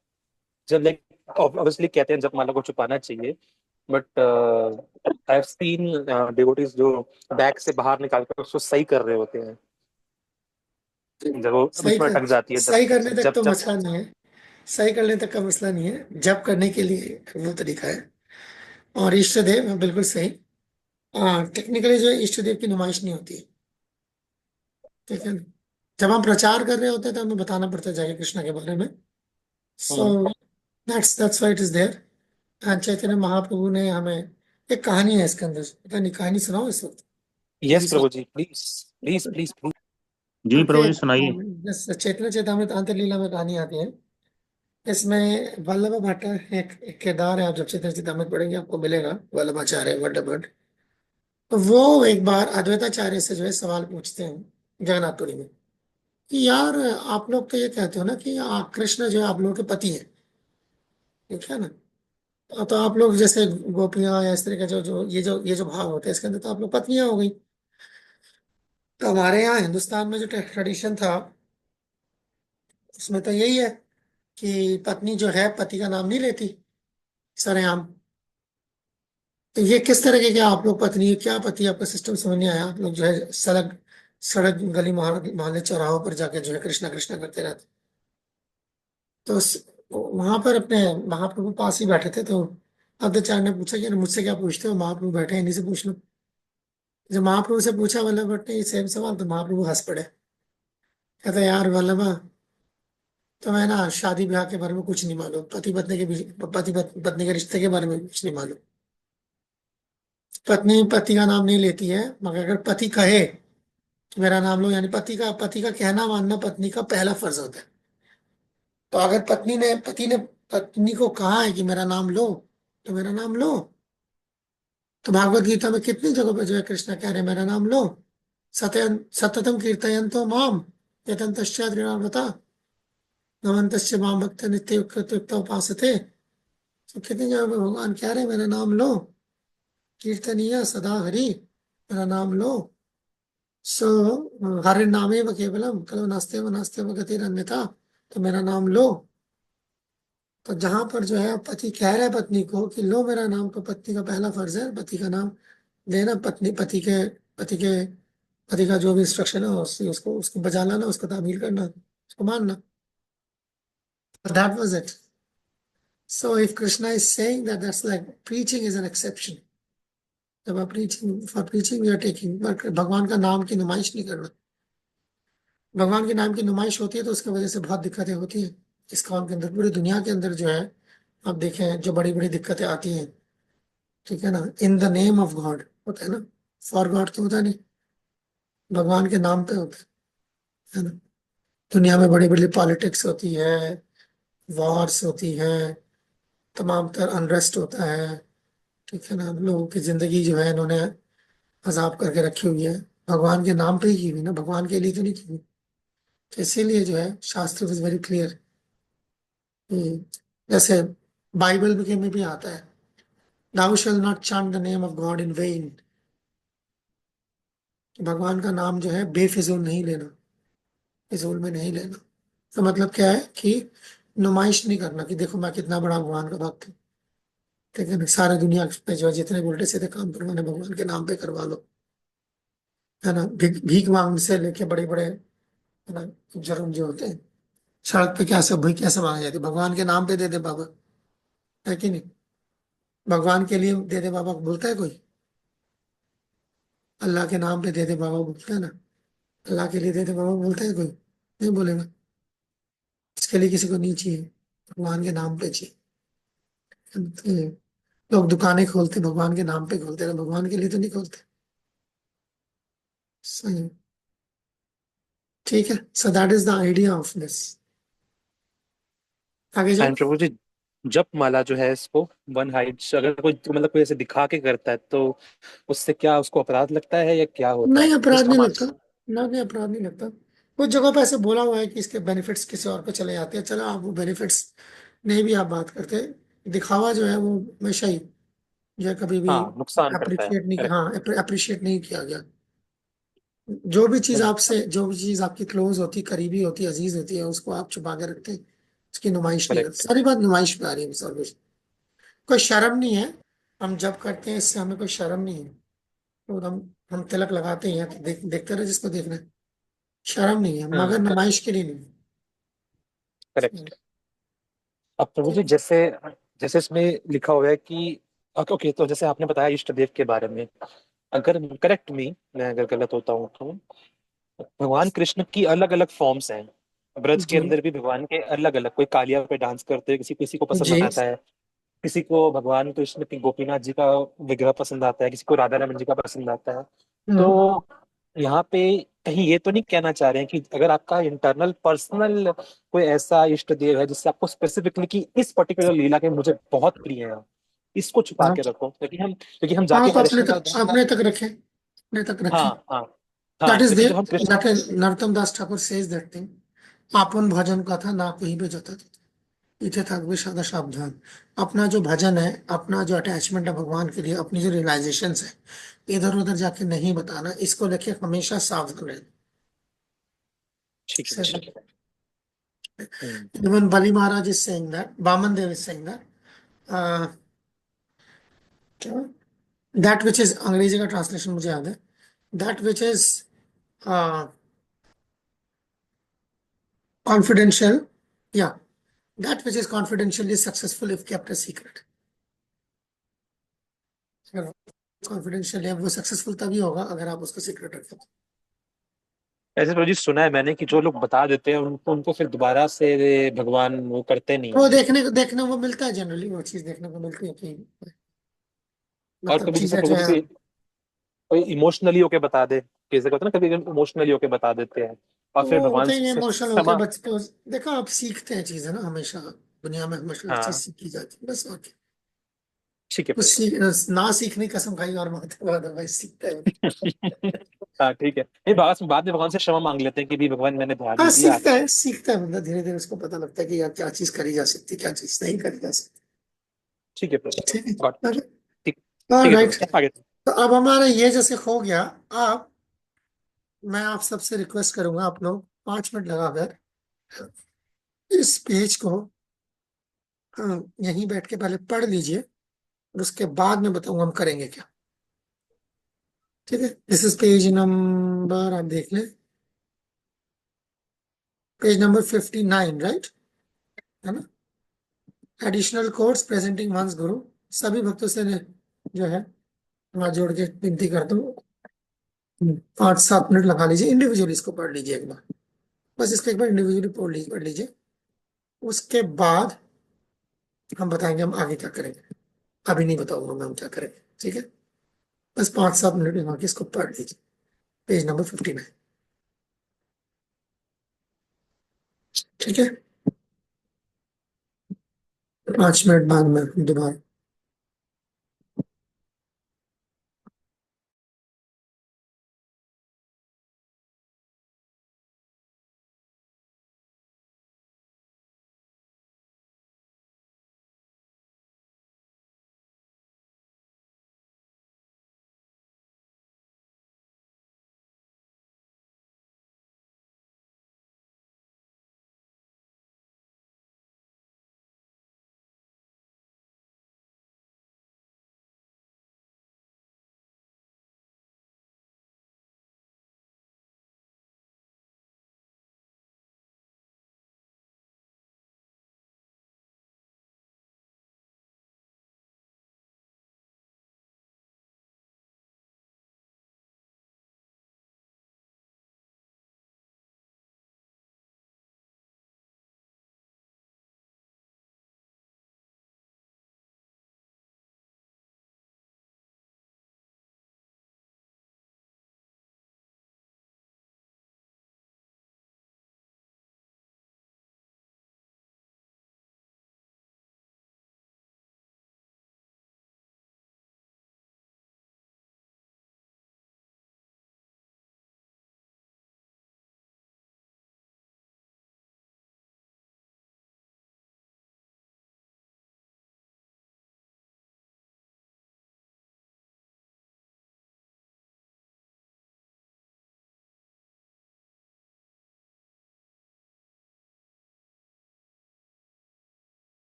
जब लाइक ऑब्वियसली कहते हैं जपमाला को छुपाना चाहिए, but I have seen devotees जो बैग से बाहर निकाल कर उसको सही कर रहे होते हैं, जब वो सही बीच में अटक जाती है। सही करने तक जब तो जब मसला नहीं है। सही करने तक का मसला नहीं है, जब करने के लिए वो तरीका है। और इष्ट देव, हाँ, बिल्कुल सही। टेक्निकली जो है इष्ट देव की नुमाइश नहीं होती है, ठीक है ना। जब हम प्रचार कर रहे होते हैं तो हमें बताना पड़ता है जाके कृष्णा के बारे में। So that's why it is there. Chaitanya Mahaprabhu ने हमें, एक कहानी है इसके अंदर, पता नहीं कहानी सुनाओ इस वक्त। Yes Prabhuji, please please please please. जी प्रभुजी सुनाइए। चैतन्य चेतामृत अंतरलीला में कहानी आती है। इसमें वल्लभ भट्ट एक केदार है। आप जब चैतन्य चेतामृत पढ़ेंगे आपको मिलेगा वल्लभाचार्य वल्लभ भट्ट। तो वो एक बार अद्वैताचार्य से जो है सवाल पूछते हैं जगन्नाथपुरी में कि यार आप लोग तो ये कहते हो ना कि कृष्ण जो है आप लोगों के पति है, ठीक है ना। तो आप लोग जैसे गोपियां या इस तरह का जो भाव होते हैं इसके अंदर, तो आप लोग पत्नियां हो गई। तो हमारे यहाँ हिंदुस्तान में जो ट्रेडिशन था उसमें तो यही है कि पत्नी जो है पति का नाम नहीं लेती सरेआम। तो ये किस तरह के, क्या आप लोग पत्नी है, क्या पति, आपका सिस्टम समझ नहीं आया। आप लोग जो है सड़क सड़क गली मोहल्ले चौराहों पर जाके जो है कृष्णा कृष्णा करते रहते। तो वहां पर अपने महाप्रभु पास ही बैठे थे। तो अद्वैताचार्य ने पूछा कि यार मुझसे क्या पूछते हो, महाप्रभु बैठे हैं, इन्हीं से पूछ लो। जब महाप्रभु से पूछा वल्लभ भट्ट ने ये सेम सवाल, तो महाप्रभु हंस पड़े। कहते यार वल्लभा, तो मैं ना शादी ब्याह के बारे में कुछ नहीं मालूम, पति पत्नी के रिश्ते के बारे में कुछ नहीं मालूम। पत्नी पति का नाम नहीं लेती है, मगर अगर पति कहे कि मेरा नाम लो, यानी पति का कहना मानना पत्नी का पहला फर्ज होता है। तो अगर पति ने पत्नी को कहा है कि मेरा नाम लो, तो मेरा नाम लो। तो भागवत गीता में कितनी जगह पे जो है कृष्ण कह रहे हैं मेरा नाम लो। सततम कीर्तयन्तो माम यतन्तश्च बता नमन्तश्च माम भक्त नित्य युक्त उपासते। तो कितनी जगह पे भगवान कह रहे हैं मेरा नाम लो, कीर्तनीय सदा हरि, मेरा नाम लो। सो हरि नामे व केवलम कलो नास्ते व गतिरन्यथा तो मेरा नाम लो। तो जहां पर जो है पति कह रहा है पत्नी को कि लो मेरा नाम, तो पत्नी का पहला फर्ज है पति का नाम लेना, पत्नी पति के पति का जो भी इंस्ट्रक्शन है उसको उसको बजा लाना, उसको तामील करना, उसको मानना। That was it. So if Krishna is saying that, that's like preaching is an exception. जब आप for preaching you are taking, भगवान का नाम की नुमाइश नहीं करना। भगवान के नाम की नुमाइश होती है तो उसकी वजह से बहुत दिक्कतें होती हैं इस काम के अंदर, पूरी दुनिया के अंदर जो है आप देखें जो बड़ी बड़ी दिक्कतें आती हैं, ठीक है ना, in the name of God होता है ना, फॉर गॉड तो होता नहीं, भगवान के नाम पे होता है ना। दुनिया में बड़ी बड़ी पॉलिटिक्स होती है, वॉर्स होती है, तमाम तरह अनरेस्ट होता है, ठीक है ना। लोगों की जिंदगी जो है इन्होंने अजाब करके रखी हुई है, भगवान के नाम पे ही की हुई ना, भगवान के लिए तो नहीं की हुई। तो इसीलिए जो है शास्त्र इज वेरी क्लियर। जैसे बाइबल में भी आता है, thou shall not chant the name of God in vain। भगवान का नाम जो है बेफिजूल नहीं लेना, फिजूल में नहीं लेना। तो मतलब क्या है कि नुमाइश नहीं करना कि देखो मैं कितना बड़ा भगवान का भक्त हूँ, ठीक है ना। सारे दुनिया पे जो है जितने उल्टे सीधे काम करवाने भगवान के नाम पे करवा लो, है ना। भीख मांगने से लेके बड़े बड़े, है ना, जुर्म जो होते हैं सड़क पे कैसे भीख कैसे मांगी जाती है, भगवान के नाम पे दे दे बाबा, है कि नहीं। भगवान के लिए दे दे बाबा बोलता है कोई? अल्लाह के नाम पे दे दे बाबा बोलता है ना, अल्लाह के लिए दे दे बाबा बोलता है कोई? नहीं बोलेगा। इसके लिए किसी को नहीं चाहिए, भगवान के नाम पे चाहिए। लोग दुकानें खोलते भगवान के नाम पे खोलते हैं, भगवान के लिए तो नहीं खोलते। सही, ठीक है। So that is the idea of this. आगे जाओ। एंड प्रभु जी, जप माला जो है इसको वन हाइट अगर कोई मतलब कोई ऐसे दिखा के करता है तो उससे क्या उसको अपराध लगता है या क्या होता नहीं है? अपराध जस्ट नहीं हम लगता, ना नहीं अपराध नहीं लगता। कुछ जगह पे ऐसे बोला हुआ है कि इसके बेनिफिट्स किसी और पे चले जाते हैं, चलो आप वो बेनिफिट्स नहीं भी आप बात करते, दिखावा जो है वो हमेशा ही जो है कभी भी हाँ नुकसान करता है, अप्रिशिएट नहीं, करेक्ट। हाँ अप्रिशिएट नहीं किया गया। जो भी चीज आपकी क्लोज होती, करीबी होती, अजीज होती है, उसको आप छुपा के रखते हैं, उसकी नुमाइश नहीं करते। करेक्ट। सारी बात नुमाइश पे आ रही है सर्विस। कोई शर्म नहीं है, हम जब करते हैं इससे हमें कोई शर्म नहीं है। तो हम तिलक लगाते हैं तो देखते रहे जिसको देखना है, शर्म नहीं है, मगर नुमाइश के लिए नहीं। करेक्ट। अब प्रभु जी जैसे जैसे इसमें लिखा हुआ है कि ओके, तो जैसे आपने बताया इष्ट देव के बारे में, अगर करेक्ट मी, मैं अगर गलत होता हूँ तो भगवान कृष्ण की अलग अलग फॉर्म्स हैं। ब्रज के जी अंदर भी भगवान के अलग अलग, कोई कालिया पे डांस करते हैं, किसी किसी को पसंद जी आता है, किसी को भगवान कृष्ण की गोपीनाथ जी का विग्रह पसंद आता है, किसी को राधा रमन जी का पसंद आता है। हम्म। तो यहाँ पे कहीं ये तो नहीं कहना चाह रहे हैं कि अगर आपका इंटरनल पर्सनल कोई ऐसा इष्ट देव है जिससे आपको स्पेसिफिकली कि इस पर्टिकुलर लीला के मुझे बहुत प्रिय है, इसको छुपा हाँ के रखो, क्योंकि हम हाँ, जाके तो कृष्ण का। अपने तक रखें, अपने तक रखें। हाँ हाँ हाँ, दैट इज क्योंकि देयर, जब हम Krishna. That is Narottam Das Thakur says that thing. आपन भजन का था ना कहीं पे जाता था, इथे तक भी सादा सावधान। अपना जो भजन है, अपना जो अटैचमेंट है भगवान के लिए, अपनी जो रियलाइजेशन है, इधर उधर जाके नहीं बताना, इसको लेके हमेशा सावधान रहना। ठीक है, ठीक है। Even Bali Maharaj is saying that, Vamana Dev is saying that, that which is, अंग्रेजी का ट्रांसलेशन मुझे याद है, that which is confidential, yeah, that which is confidential is successful if kept a secret। Confidential है वो सक्सेसफुल तभी होगा अगर आप उसको सीक्रेट रखें। ऐसे तो जी सुना है मैंने कि जो लोग बता देते हैं उनको फिर दोबारा से भगवान वो करते नहीं वो है। देखने को मिलता है, जनरली वो चीज देखने को मिलती है कि और मतलब कभी जैसे चीजें प्रभु जो जी है, कोई इमोशनली होके बता दे, कैसे होता है ना, कभी इमोशनली होके बता देते हैं और फिर वो भगवान होते ही से इमोशनल होके क्षमा। बचते हो। देखो आप सीखते हैं चीजें ना, हमेशा दुनिया में हमेशा हर चीज हाँ सीखी जाती है, बस और क्या। ठीक है कुछ प्रभु। ना सीखने की कसम खाई और बात है, अदरवाइज सीखते हैं। हाँ ठीक है, नहीं बाद में भगवान से क्षमा मांग लेते हैं कि भी भगवान मैंने ध्यान हाँ नहीं दिया। सीखता है बंदा, धीरे धीरे उसको पता लगता है कि यार क्या चीज करी जा सकती है, क्या चीज नहीं करी जा सकती। ठीक है प्रभु, ठीक है, गॉट इट। ठीक। ठीक है राइट। प्रभु, आगे। तो अब हमारा ये जैसे हो गया। अब मैं आप सबसे रिक्वेस्ट करूंगा, आप लोग 5 मिनट लगाकर इस पेज को हाँ यहीं बैठ के पहले पढ़ लीजिए और उसके बाद में बताऊंगा हम करेंगे क्या। ठीक है, दिस इज पेज नंबर, आप देख लें, पेज नंबर 59, राइट, है ना। एडिशनल कोर्स प्रेजेंटिंग वंस गुरु, सभी भक्तों से जो है हाथ जोड़ के विनती करता हूँ 5-7 मिनट लगा लीजिए, इंडिविजुअली इसको पढ़ लीजिए एक बार, बस इसको एक बार इंडिविजुअली पढ़ लीजिए। उसके बाद हम बताएंगे हम आगे क्या करेंगे, अभी नहीं बताऊंगा मैं हम क्या करेंगे, ठीक है। बस 5-7 मिनट लगा के इसको पढ़ लीजिए, पेज नंबर 59, ठीक है। 5 मिनट बाद में दोबारा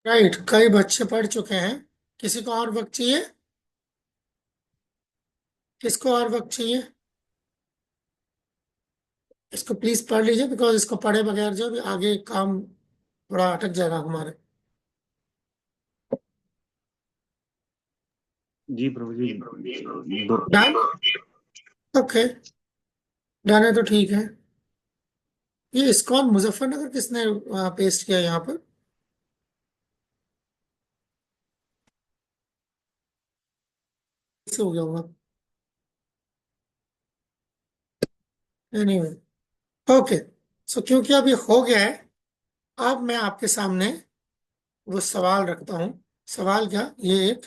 राइट, कई बच्चे पढ़ चुके हैं, किसी को और वक्त चाहिए, किसको और वक्त चाहिए, इसको प्लीज पढ़ लीजिए, बिकॉज इसको पढ़े बगैर जो भी आगे काम थोड़ा अटक जाएगा हमारे। जी प्रभु जी। डन, ओके, डन है तो ठीक है। ये इस्कॉन मुजफ्फरनगर किसने पेस्ट किया यहाँ पर? से हो गया होगा, एनीवे, ओके। सो क्योंकि अब ये हो गया है अब मैं आपके सामने वो सवाल रखता हूं। सवाल क्या, ये एक,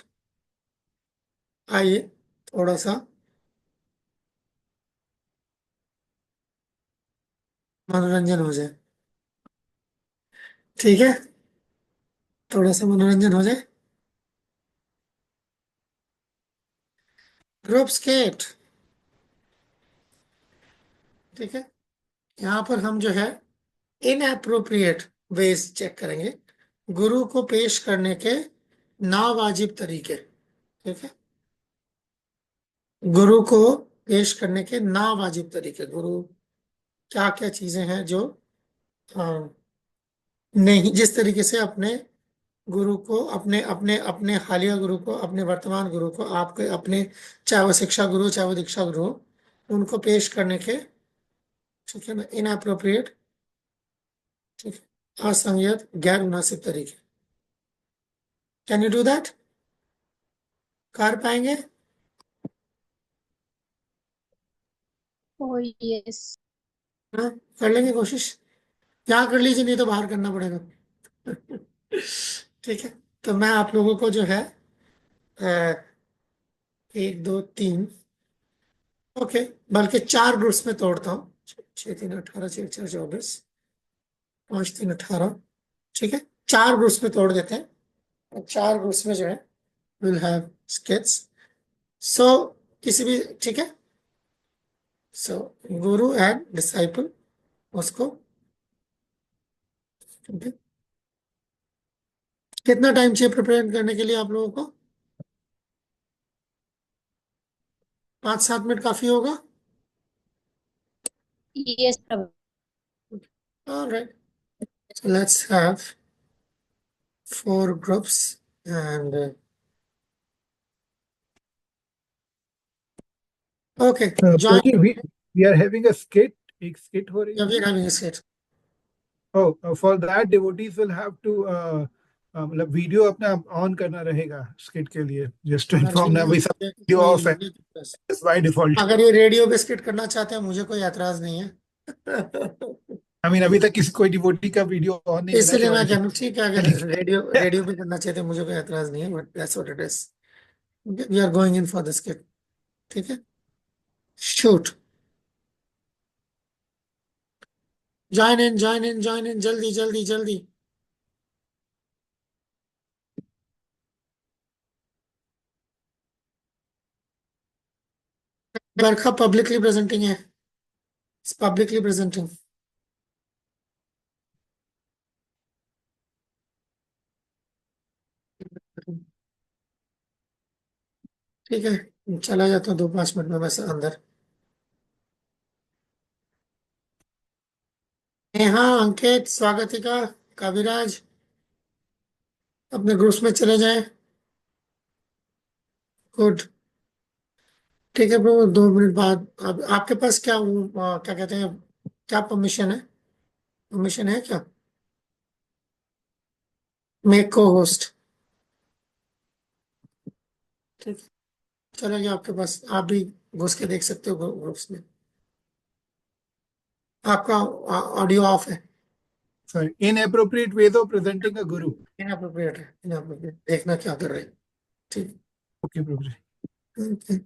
आइए थोड़ा सा मनोरंजन हो जाए। ठीक है, थोड़ा सा मनोरंजन हो जाए। Group skit. ठीक है, यहाँ पर हम जो है इनएप्रोप्रिएट वेज चेक करेंगे, गुरु को पेश करने के नावाजिब तरीके। ठीक है, गुरु को पेश करने के नावाजिब तरीके, गुरु क्या क्या चीजें हैं जो नहीं, जिस तरीके से अपने गुरु को, अपने अपने अपने हालिया गुरु को, अपने वर्तमान गुरु को, आपके अपने, चाहे वो शिक्षा गुरु चाहे वो दीक्षा गुरु हो, उनको पेश करने के, ठीक है ना, इनअप्रोप्रिएट, ठीक है, असंयत, गैर मुनासिब तरीके। Can you do that? कर पाएंगे? Oh, yes. हाँ, कर लेंगे कोशिश। यहाँ कर लीजिए, नहीं तो बाहर करना पड़ेगा। ठीक है, तो मैं आप लोगों को जो है एक दो तीन, ओके, बल्कि चार ग्रुप्स में तोड़ता हूँ। छः तीन 18, छः चार 24, 5 3 18। ठीक है, चार ग्रुप्स में तोड़ देते हैं, और चार ग्रुप्स में जो है विल हैव स्किट्स। सो किसी भी, ठीक है, सो गुरु एंड डिसाइपल, उसको, ठीक है। कितना टाइम चाहिए प्रिपेयर करने के लिए आप लोगों को? 5 7 मिनट काफी होगा? Yes, Prabhu. All right, so let's have 4 groups and okay, join. Prabhuji, we are having a skit. एक skit हो रही Yeah, we है. are having a skit. Oh, for that devotees will have to मतलब वीडियो अपना ऑन करना रहेगा skit के लिए. Just to inform ना, वही सब वीडियो ऑफ है by default. अगर ये रेडियो पे skit करना चाहते हैं, मुझे कोई एतराज नहीं है। I mean अभी तक किसी कोई डिवोटी का वीडियो ऑन नहीं है ना, इसीलिए तो मैं I कह रहा think हूँ, ठीक है, अगर रेडियो पे करना चाहते हैं, मुझे कोई एतराज नहीं है, but that's what it is. We are going in for the skit। ठीक है, शूट, ज्वाइन इन, जल्दी जल्दी जल्दी। बरखा पब्लिकली प्रेजेंटिंग है, पब्लिकली प्रेजेंटिंग। ठीक है, चला जाता हूँ 2 5 मिनट में वैसे अंदर। नेहा, अंकित, स्वागतिका, कविराज, अपने ग्रुप्स में चले जाएं। गुड। ठीक है ब्रो, 2 मिनट बाद। अब आपके पास क्या क्या कहते हैं, क्या परमिशन है? परमिशन है क्या? मेक को होस्ट। ठीक है, चलेगा आपके पास, आप भी घुस के देख सकते हो ग्रुप्स में। आपका ऑडियो ऑफ है। sorry, inappropriate ways of presenting a guru. Inappropriate है, इनअप्रोप्रिएट, देखना क्या कर रहे हैं। ठीक Okay, Prabhuji. है।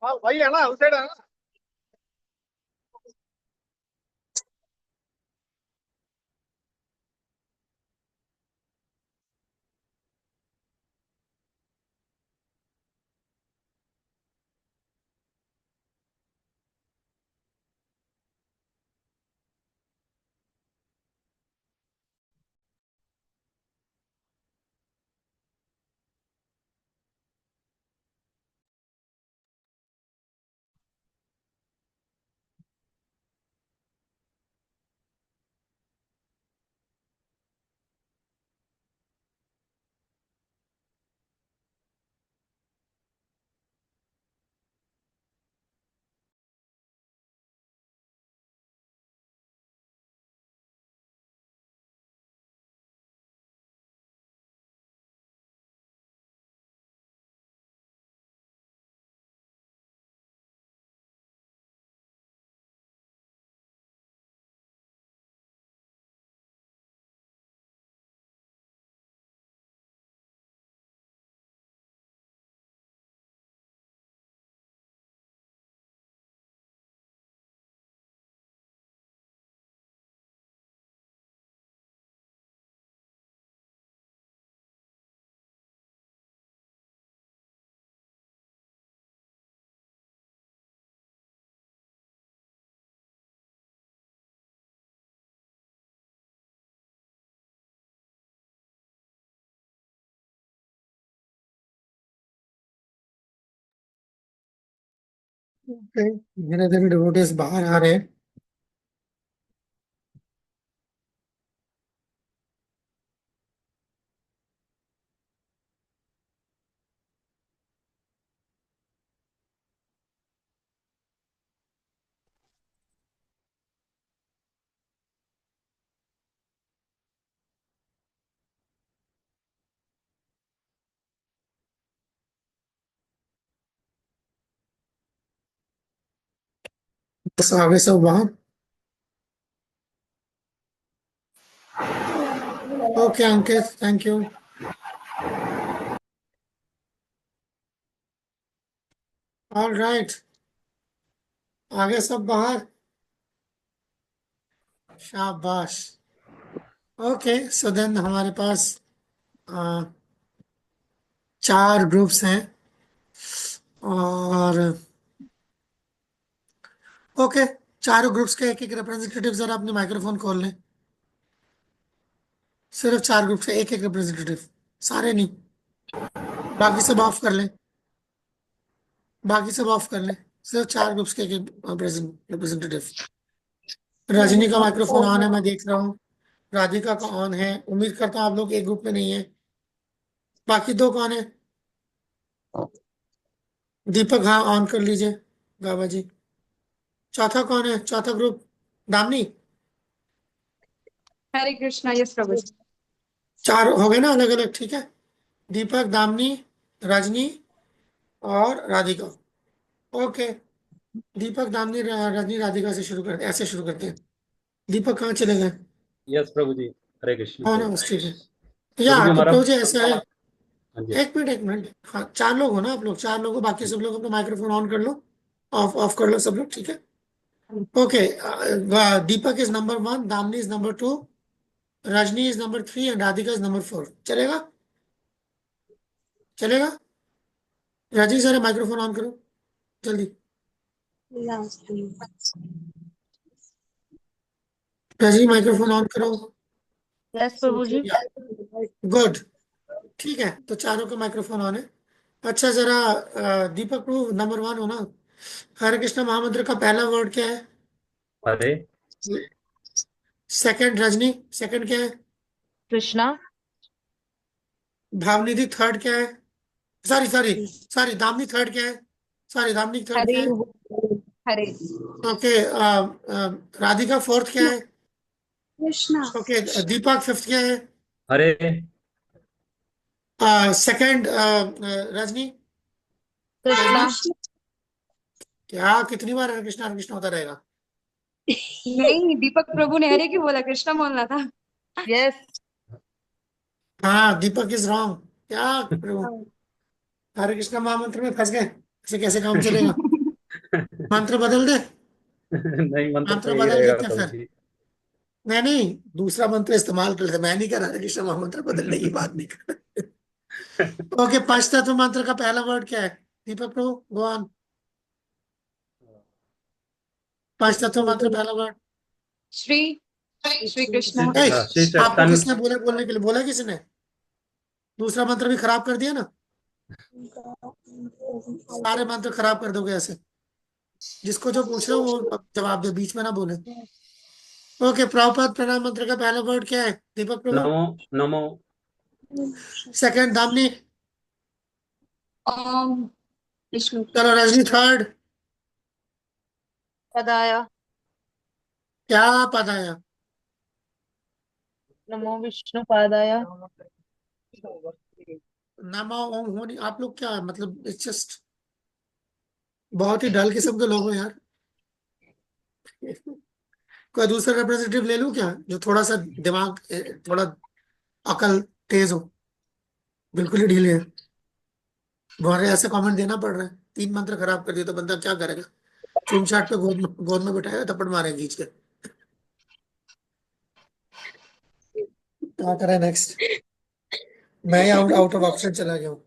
भाई है ना, उस साइड है ना। धीरे धीरे डिवोटीज बाहर आ रहे हैं। बस आगे सब बाहर। Okay Ankit, thank you. All right, आगे सब बाहर। शाबाश। ओके, सो देन हमारे पास 4 ग्रुप्स हैं और ओके, चारों ग्रुप्स के एक एक रिप्रेजेंटेटिव जरा अपने माइक्रोफोन खोल लें। सिर्फ 4 ग्रुप से एक एक रिप्रेजेंटेटिव, सारे नहीं। बाकी सब ऑफ कर लें, बाकी सब ऑफ कर लें। सिर्फ 4 ग्रुप्स के एक एक रिप्रेजेंटेटिव। रजनी का माइक्रोफोन ऑन है, मैं देख रहा हूँ। राधिका का ऑन है। उम्मीद करता हूँ आप लोग एक ग्रुप में नहीं है। बाकी 2 कौन है? दीपक, हाँ ऑन कर लीजिए बाबा जी। चौथा कौन है? चौथा ग्रुप दामिनी। हरे कृष्णा, यस प्रभु जी। 4 हो गए ना अलग अलग, ठीक है। दीपक, दामिनी, रजनी और राधिका। ओके, दीपक, दामिनी, रजनी, राधिका से शुरू करते हैं, ऐसे शुरू करते हैं। दीपक कहाँ चले गए? यस प्रभु जी, हरे कृष्ण हाँ ना, प्रभु। बस ठीक है। प्रभु जी तो हमारा, प्रभु जी ऐसा है, हाँ जी। एक मिनट। हाँ, 4 लोग हो ना आप लोग? 4 लोग हो, बाकी सब लोग अपना माइक्रोफोन ऑन कर लो, ऑफ ऑफ कर लो सब लोग, ठीक है। Okay, Deepak is number 1, Damini is number 2, Rajni is number 3 and Radhika is number 4। चलेगा? चलेगा? रजनी जरा माइक्रोफोन ऑन करो जल्दी। रजनी माइक्रोफोन ऑन करो। यस प्रभु जी। गुड, ठीक है। तो चारों का माइक्रोफोन ऑन है। अच्छा, जरा दीपक प्रभु नंबर 1 हो ना? हरे कृष्ण महामंत्र का पहला वर्ड क्या है? हरे सेकंड रजनी, सेकंड क्या है? कृष्णा। भावनिधि थर्ड क्या है? Sorry sorry sorry, Damini third क्या है? सॉरी, दामिनी थर्ड क्या हरे है? हरे ओके, राधिका फोर्थ क्या है? कृष्णा। ओके, दीपक फिफ्थ क्या है? हरे सेकंड रजनी। कृष्णा। रजनी, क्या कितनी बार हरे कृष्णा होता रहेगा? नहीं, दीपक प्रभु ने हरे क्यों बोला? कृष्णा बोलना था। यस। हाँ, दीपक इज रॉन्ग। क्या प्रभु, हरे कृष्ण महामंत्र में फंस गए। ऐसे कैसे काम चलेगा? मंत्र बदल दे, नहीं, मंत्र तो मंत्र यही बदल रहेगा देते प्रभु फिर। जी। नहीं, दूसरा मंत्र इस्तेमाल कर लेते, मैं नहीं कर रहा कृष्ण महामंत्र बदलने की बात नहीं कर रहा। ओके, पंचतत्व मंत्र का पहला वर्ड क्या है? दीपक प्रभु, गो ऑन। पंचतत्व मंत्र पहला वर्ड। श्री श्री कृष्णा श्री आपको चैतन्य। किसने बोला बोलने के लिए? बोला किसने? दूसरा मंत्र भी खराब कर दिया ना, सारे मंत्र खराब कर दोगे ऐसे। जिसको जो पूछ रहे हो वो जवाब दे, बीच में ना बोले। ओके, प्रभुपाद प्रणाम मंत्र का पहला वर्ड क्या है? दीपक प्रभु। नमो नमो। सेकंड दामनी। ओम विष्णु चलो रजनी, थर्ड। पदाया। क्या पद आया? नमो विष्णु पादाया। नमा ओम होनी। आप लोग क्या मतलब, इट्स जस्ट बहुत ही डल किस्म के लोग हो यार। कोई दूसरा रिप्रेजेंटेटिव ले लूं क्या, जो थोड़ा सा दिमाग थोड़ा अकल तेज हो? बिल्कुल ही ढीले है। गौरे ऐसे कमेंट देना पड़ रहा है, 3 मंत्र खराब कर दिए तो बंदा क्या करेगा? चूम चाट पे गोद में बिठाएगा, थप्पड़ मारे खींच के। क्या करें नेक्स्ट? मैं आउट ऑफ ऑप्शन चला गया हूँ।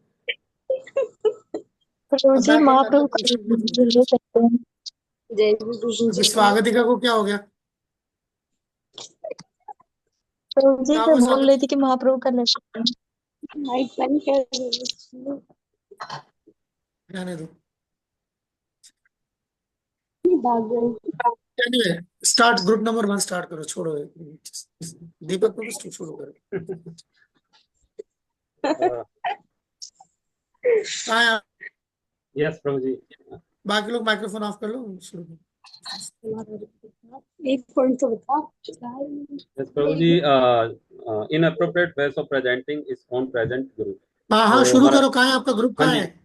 प्रभु अब जी बैक महाप्रभु करना का ले सकते हैं। जय विभूषण जी। स्वागतिका को क्या हो गया? प्रभु जी क्या मैं वो बोल रही स्वागत थी कि महाप्रभु का ले सकते हैं। माइक बंद कर दो। रहने दो। भाग गई। चलिए स्टार्ट, ग्रुप नंबर 1 स्टार्ट करो। छोड़ो दीपक को बस शुरू करो। हाँ यार, यस प्रभु जी। बाकी लोग माइक्रोफोन ऑफ कर लो, शुरू करो। एक पॉइंट तो बता। Yes Prabhu ji. Inappropriate ways of presenting is on present group. हाँ हाँ, तो शुरू हमारा करो। कहाँ है आपका ग्रुप? हाँ कहाँ जी। है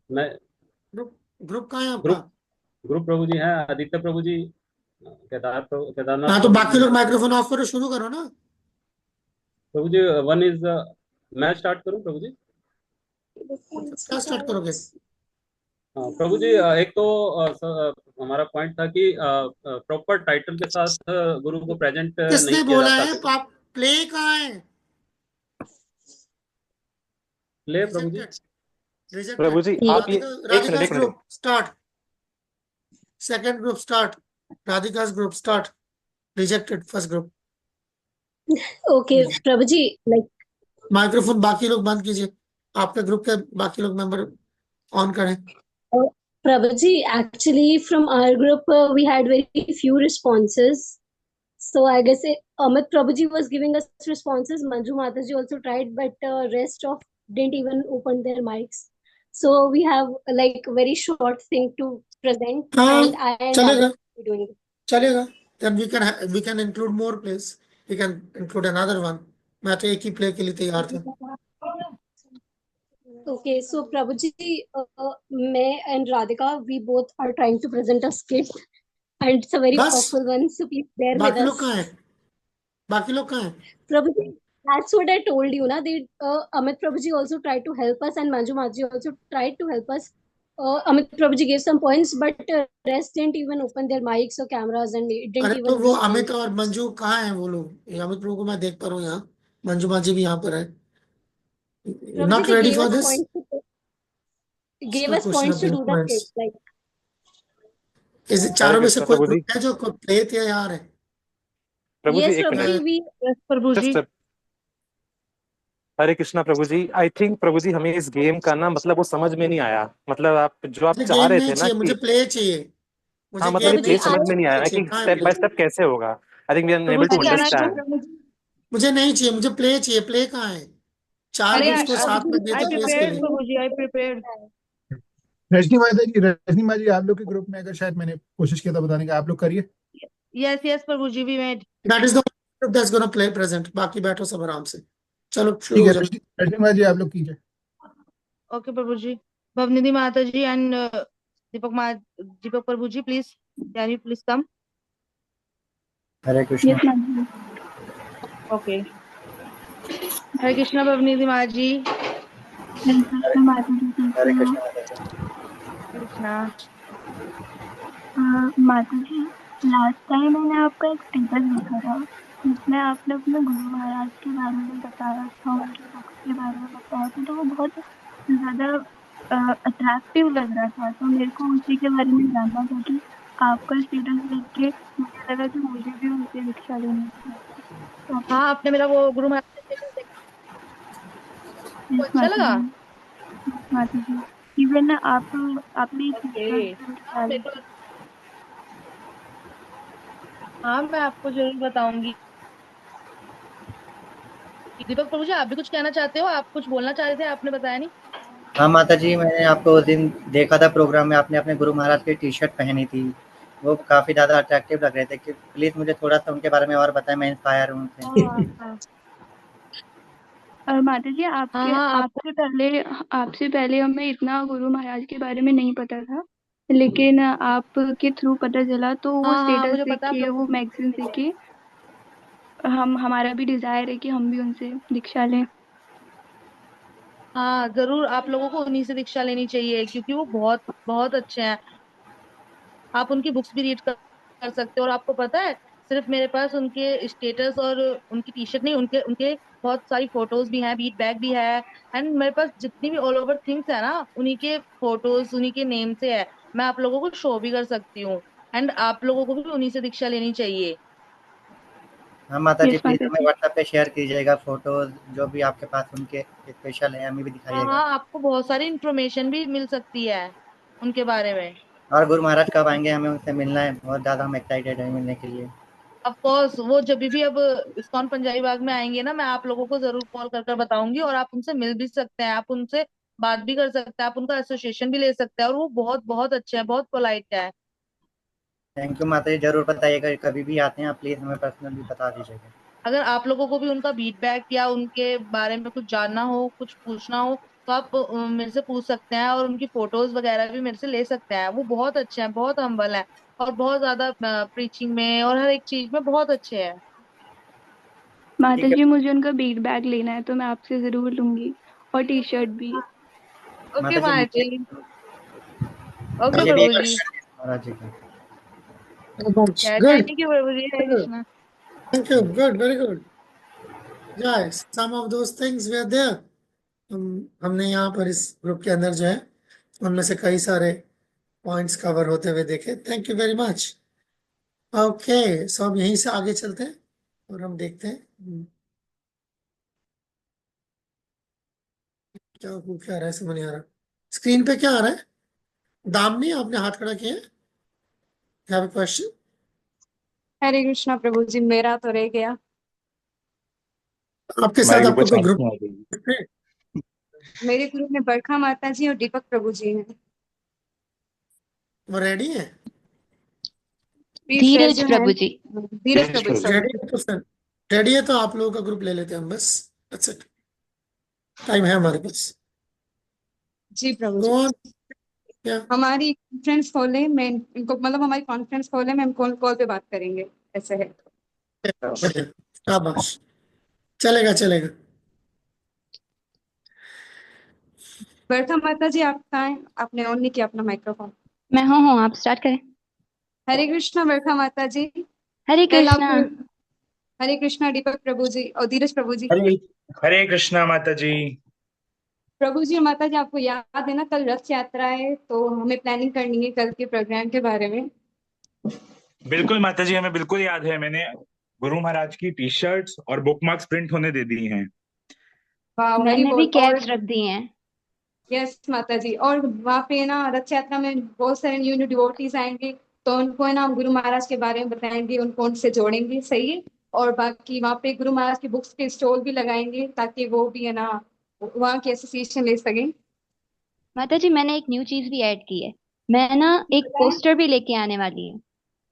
मैं ग्रुप कहाँ है आपका? ग्रुप प्रभु जी है आदित्य प्रभु जी, केदारनाथ हाँ, तो प्रभु बाकी जी। लोग माइक्रोफोन ऑफ करो, शुरू करो ना। प्रभु जी वन इज मैं स्टार्ट करूं प्रभु जी? मतलब क्या स्टार्ट करोगे? प्रभु जी एक तो हमारा पॉइंट था कि प्रॉपर टाइटल के साथ गुरु को प्रेजेंट नहीं किसने किया बोला जाता। है? आप प्ले कहाँ है? प्ले प्रभु जी। रिजेक्टेड। प्रभु जी आप ये राधिका एक minute group start. Second group start. Radhika group start. Rejected first group. Okay Prabhu ji, like microphone बाकी लोग बंद कीजिए। आपके ग्रुप के बाकी लोग मेंबर ऑन करें। Prabhuji, actually from our group we had very few responses. So I guess Amit Prabhuji was giving us responses. Manju Mataji also tried, but rest of didn't even open their mics. So we have like very short thing to present, हाँ, and I and चलेगा Radhika will be doing it. चलेगा। Then we can include more plays. We can include another one. मैं तो एक ही प्ले के लिए तैयार था। Okay, so Prabhuji, मैं and Radhika, we both are trying to present a skit, and it's a very बस awful one. So please bear with बाकी us. लोग कहाँ हैं? बाकी लोग कहाँ हैं? Prabhuji, that's what I told you, na. They Amit Prabhuji also tried to help us, and Manju Maji also tried to help us. Amit Prabhuji gave some points, but rest didn't even open their mics or cameras, and it didn't अरे तो even वो respond. अमित और मंजू कहाँ हैं? वो लोग, ये अमित प्रभु को मैं देख पा रहा हूँ यहाँ, मंजू माजी भी यहाँ पर है। Prabhuji, Not they ready gave for us this? points. It's Gave not us question points of to giving do the points. skit, like. इस हरे चारों में से कृष्ण कोई प्रभु जी। ग्रुप है जो कोई प्ले तैयार है? प्रभु जी Yes, एक minute, Prabhuji, we. Yes Prabhu ji. Just Hare Krishna Prabhu ji. I think Prabhu ji हमें इस गेम का ना मतलब वो समझ में नहीं आया। मतलब आप जो आप मुझे चाह गेम रहे नहीं थे ना चाहिए, मुझे कि प्ले चाहिए। मुझे हाँ मतलब गेम ये नहीं प्ले Prabhuji, समझ चाहिए, में मुझे नहीं प्ले आया चाहिए। कि कहाँ है स्टेप बाय प्ले? स्टेप कैसे होगा। I think we are Prabhu able to ji can I go understand. Prabhu ji? मुझे नहीं चाहिए, मुझे प्ले चाहिए। प्ले कहाँ है? 4 अरे ग्रुप्स को साथ में दे आई दो प्लेस के प्रिपेयर्ड लिए। प्रभु जी, आई प्रिपेयर्ड। रजनी माता जी आप लोग के ग्रुप में अगर शायद मैंने कोशिश किया था बताने का, आप लोग करिए। Yes yes Prabhu ji, we made. That is the group that's gonna play present. बाकी बैठो सब आराम से। चलो शुरू ठीक हो है, जाओ। रजनी माता जी आप लोग कीजिए। Okay Prabhu ji. Bhavanidhi Mata ji and Deepak Prabhu ji, please can you please come? Hare Krishna. Yes ma'am. Okay. Hare Krishna Bhavanidhi Mata ji. हरे कृष्ण माता जी, हरे कैसे हो? कृष्ण माता जी। कृष्णा। माता जी, लास्ट टाइम मैंने आपका एक स्टेटस देखा था जिसमें आपने अपने गुरु महाराज के बारे में बताया था, उनकी बुक्स के बारे में बताया था, तो वो बहुत ज्यादा अट्रैक्टिव लग रहा था। तो मेरे को उसी के बारे में जानना था कि आपका स्टेटस देख के मुझे लगा कि मुझे भी उनसे दीक्षा लेनी चाहिए। तो आप हाँ, आपने मेरा वो गुरु महाराज का status देखा, प्लीज आपको अच्छा माता लगा? जी, प्लीज माता जी, इवन आपने एक ओके। वीडियो भी हाँ डाली मेरे को, थी। हाँ मैं आपको जरूर बताऊंगी। दीपक प्रभु जी, आप भी कुछ कहना चाहते हो? आप कुछ बोलना चाह रहे थे, आपने बताया नहीं। हाँ माता जी, मैंने आपको उस दिन देखा था प्रोग्राम में, आपने अपने गुरु महाराज की टी शर्ट पहनी थी, वो काफ़ी ज़्यादा अट्रैक्टिव लग रहे थे। कि प्लीज़ मुझे थोड़ा सा उनके बारे में और बताएं, मैं इंस्पायर हूँ उनसे। हाँ माता जी, हाँ आपके हाँ, आपको, आपसे पहले हमें इतना गुरु महाराज के बारे में नहीं पता था, लेकिन आपके थ्रू पता चला। तो वो हाँ हाँ स्टेटस मुझे देख पता है के, वो मैगजीन देख के हमारा भी डिजायर है कि हम भी उनसे दीक्षा लें। हाँ जरूर, आप लोगों को उन्हीं से दीक्षा लेनी चाहिए क्योंकि वो बहुत बहुत अच्छे हैं। आप उनकी बुक्स भी रीड कर सकते हो। और आपको पता है, सिर्फ मेरे पास उनके स्टेटस और उनकी टी शर्ट नहीं, उनके उनके बहुत सारी फोटोज भी हैं, बीट बैग भी है। एंड मेरे पास जितनी भी ऑल ओवर थिंग्स है ना, उन्हीं के फोटोज उन्हीं के नेम से है। मैं आप लोगों को शो भी कर सकती हूँ। एंड आप लोगों को भी उन्हीं से दीक्षा लेनी चाहिए। हाँ माता जी, यस प्लीज़ माता हमें जी। व्हाट्सएप पे शेयर कीजिएगा फ़ोटोज़, जो भी आपके पास उनके स्पेशल हैं, हमें भी हाँ दिखाइएगा। हाँ, आपको बहुत सारी इंफॉर्मेशन भी मिल सकती है उनके बारे में। और गुरु महाराज कब आएँगे? हमें उनसे मिलना है, बहुत ज़्यादा हम एक्साइटेड हैं मिलने के लिए। ऑफ कोर्स, वो जब भी अब इस्कॉन पंजाबी बाग में आएंगे ना, मैं आप लोगों को जरूर कॉल कर कर बताऊंगी। और आप उनसे मिल भी सकते हैं, आप उनसे बात भी कर सकते हैं, आप उनका एसोसिएशन भी ले सकते हैं। और वो बहुत बहुत अच्छे हैं, बहुत पोलाइट है। थैंक यू माता जी, ज़रूर बताइएगा, कभी भी आते हैं आप प्लीज़ हमें पर्सनली बता दीजिएगा। अगर आप लोगों को भी उनका फीडबैक या उनके बारे में कुछ जानना हो, कुछ पूछना हो, तो आप मेरे से पूछ सकते हैं। और उनकी फोटोज वगैरह भी मेरे से ले सकते हैं। वो बहुत अच्छे हैं, बहुत हम्बल है, और बहुत ज्यादा प्रीचिंग में और हर एक चीज में बहुत अच्छे हैं। माता ठीक है जी, मुझे उनका बीट बैग लेना है, तो मैं आपसे जरूर लूंगी, और टी शर्ट भी। ओके माता जी, मार्टी। ओके मुझे भी एक प्रभु जी। क्वेश्चन है महाराज जी का। Good. Thank you Prabhu ji, Hare Good. Krishna. Thank you. Good. Very good. Yes, some of those things were there. हमने यहाँ पर इस ग्रुप के अंदर जो है उनमें से कई सारे पॉइंट्स कवर होते हुए देखे। Thank you very much. Okay, so अब यहीं से आगे चलते हैं और हम देखते हैं क्या क्या आ रहा है, समझ नहीं आ रहा। स्क्रीन पे क्या आ रहा है? दामनी, आपने हाथ खड़ा किया है? Have a question? Hare Krishna Prabhu ji, मेरा तो रह गया। आपके हमारे साथ ग्रुप में आपको कोई शांति आ ग्रुप गई। है? मेरे ग्रुप में बरखा माता जी और दीपक प्रभु जी हैं। वो रेडी है? Please raise Dheeraj your Prabhu hand. Ji. Dheeraj Prabhu ji, ready sorry. है तो सर, रेडी है तो आप लोगों का ग्रुप ले लेते हैं हम, बस दैट्स इट। टाइम है हमारे पास। जी प्रभु गो जी। ऑन। क्या? हमारी कॉन्फ्रेंस खोले, मैं इनको मतलब हमारी कॉन्फ्रेंस खोले, मैं कॉल कॉल पे बात करेंगे, ऐसे है। बढ़िया, शाबाश, चलेगा चलेगा। बरखा माता जी, आप कहाँ हैं? आपने ऑन नहीं किया अपना माइक्रोफोन। मैं हूँ, आप स्टार्ट करें। हरे कृष्णा बरखा माता जी। हरे कल आप, कृष्णा। हरे कृष्णा दीपक प्रभु जी और धीरज प्रभु जी। हरे हरे कृष्णा माता जी। प्रभु जी और माता जी, आपको याद है ना, कल रथ यात्रा है, तो हमें प्लानिंग करनी है कल के प्रोग्राम के बारे में। बिल्कुल माता जी, हमें बिल्कुल याद है। मैंने गुरु महाराज की टी शर्ट्स और बुक मार्क्स प्रिंट होने दे दी हैं। वाह, हरी मैंने भी बोल। और कैप्स रख दी हैं। यस माता जी, और वहाँ पे ना रथ यात्रा में बहुत सारे न्यू न्यू डिवोटीज आएंगे, तो उनको है ना हम गुरु महाराज के बारे में बताएंगे, उनको उनसे जोड़ेंगे, सही है। और बाकी वहाँ पे गुरु महाराज की बुक्स के स्टॉल भी लगाएंगे, ताकि वो भी है ना वहाँ की एसोसिएशन ले सकें। माता जी, मैंने एक न्यू चीज भी ऐड की है। मैं ना एक बताएं। पोस्टर भी लेके आने वाली हूँ,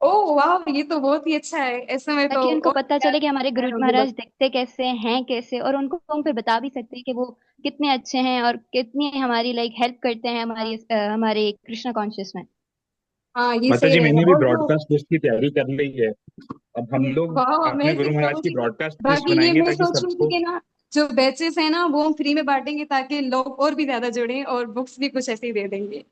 ओह वाह, ये तो बहुत ही अच्छा है। ऐसे में तो ताकि उनको और पता चले कि हमारे गुरु प्यार होगी महाराज बस। दिखते कैसे हैं, कैसे, और उनको हम फिर बता भी सकते हैं कि वो कितने अच्छे हैं और कितनी हमारी लाइक हेल्प करते हैं हमारी हमारे कृष्णा कॉन्शियस में। हाँ, ये माता सही जी, मैंने रहेगा। भी और जो, ब्रॉडकास्ट लिस्ट की तैयारी कर ली है। अब हम लोग वाह, अपने गुरु अमेजिंग महाराज प्रभु की जी। ब्रॉडकास्ट लिस्ट बाकी ये बनाएंगे मैं ताकि सोच रही थी सबको। कि ना, जो बैचेस है ना वो हम फ्री में बांटेंगे ताकि लोग और भी ज्यादा जुड़े और बुक्स भी कुछ ऐसे ही दे देंगे।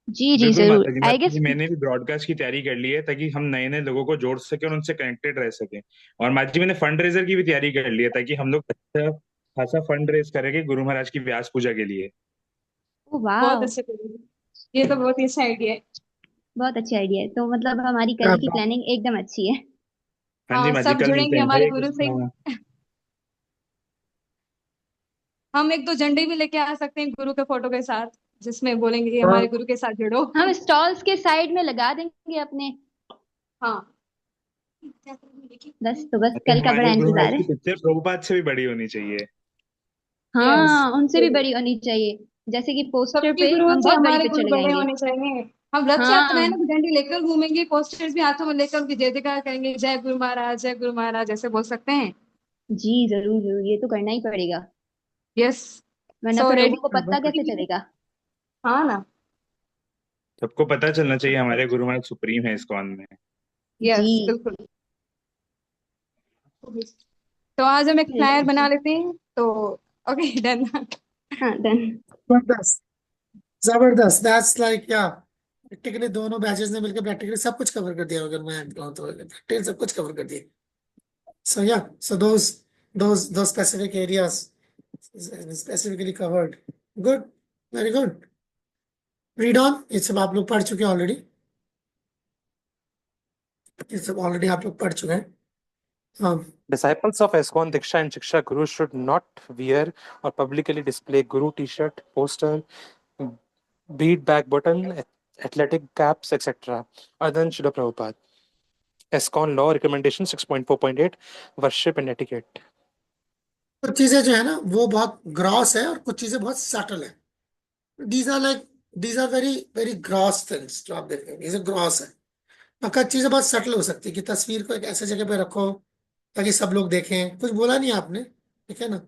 जी बिल्कुल जरूर। माता जी, आई माता गेस जी मैंने भी ब्रॉडकास्ट की तैयारी कर ली है ताकि हम नए नए लोगों को जोड़ सके और उनसे कनेक्टेड रह सके। और माता जी मैंने फंड रेजर की भी तैयारी कर ली है ताकि हम लोग अच्छा खासा फंड रेज करेंगे गुरु महाराज की व्यास पूजा के लिए। वाह, बहुत अच्छे तरीके, ये तो बहुत ही अच्छा आइडिया है। बहुत अच्छी आइडिया है। तो मतलब हमारी क्या कल की प्लानिंग एकदम अच्छी है। हाँ जी हाँ, माता जी, सब कल मिलते जुड़ेंगे हैं हमारे हरे गुरु से। कृष्णा। हम एक दो झंडे भी लेके आ सकते हैं गुरु के फोटो के साथ, जिसमें बोलेंगे कि हाँ, हमारे गुरु के साथ जुड़ो। हम स्टॉल्स के साइड में लगा देंगे अपने। हाँ। बस तो बस अरे कल का बड़ा हमारे गुरु महाराज इंतजार की है। पिक्चर प्रभुपाद से भी बड़ी होनी चाहिए। यस, हाँ, उनसे भी बड़ी होनी चाहिए। जैसे कि पोस्टर सबके पे गुरुओं हम से बहुत बड़ी हमारे पिक्चर गुरु बड़े लगाएंगे। होने चाहिए। हम रथ यात्रा है ना, हाँ झंडी लेकर घूमेंगे, पोस्टर्स भी हाथों में लेकर उनकी जय जयकार करेंगे, जय गुरु महाराज, जय गुरु महाराज, ऐसे बोल सकते हैं। जी जरूर जरूर, ये तो करना ही पड़ेगा, यस। वरना सो फिर रेडी। लोगों को पता कैसे चलेगा। हाँ ना। सबको पता चलना चाहिए हमारे गुरु महाराज सुप्रीम है इस्कॉन में। जी यस बिल्कुल। तो आज हम एक फ्लायर बना लेते हैं तो। Okay done. हाँ डन। जबरदस्त, जबरदस्त, दैट्स लाइक क्या, प्रैक्टिकली दोनों बैचेस ने मिलकर प्रैक्टिकली सब कुछ कवर कर दिया। अगर मैं कहूँ तो प्रैक्टिकली सब कुछ कवर कर दिया। So yeah, so those specific areas specifically covered. Good, very good. Read on. ये सब आप लोग पढ़ चुके हैं ऑलरेडी, ये सब ऑलरेडी आप लोग पढ़ चुके हैं। हाँ, Disciples of ISKCON Diksha and Shiksha Guru should not wear or publicly display Guru T-shirt, poster, bead bag button, athletic caps, etc. other than Srila Prabhupada. ISKCON Law Recommendation 6.4.8 Worship and Etiquette. कुछ चीजें जो है ना वो बहुत ग्रॉस है और कुछ चीजें बहुत सटल है। These are very very gross things जो आप देखेंगे, ये ग्रॉस है। मगर चीजें बहुत सटल हो सकती है कि तस्वीर को एक ऐसे जगह पे रखो ताकि सब लोग देखें। कुछ बोला नहीं आपने, ठीक है ना।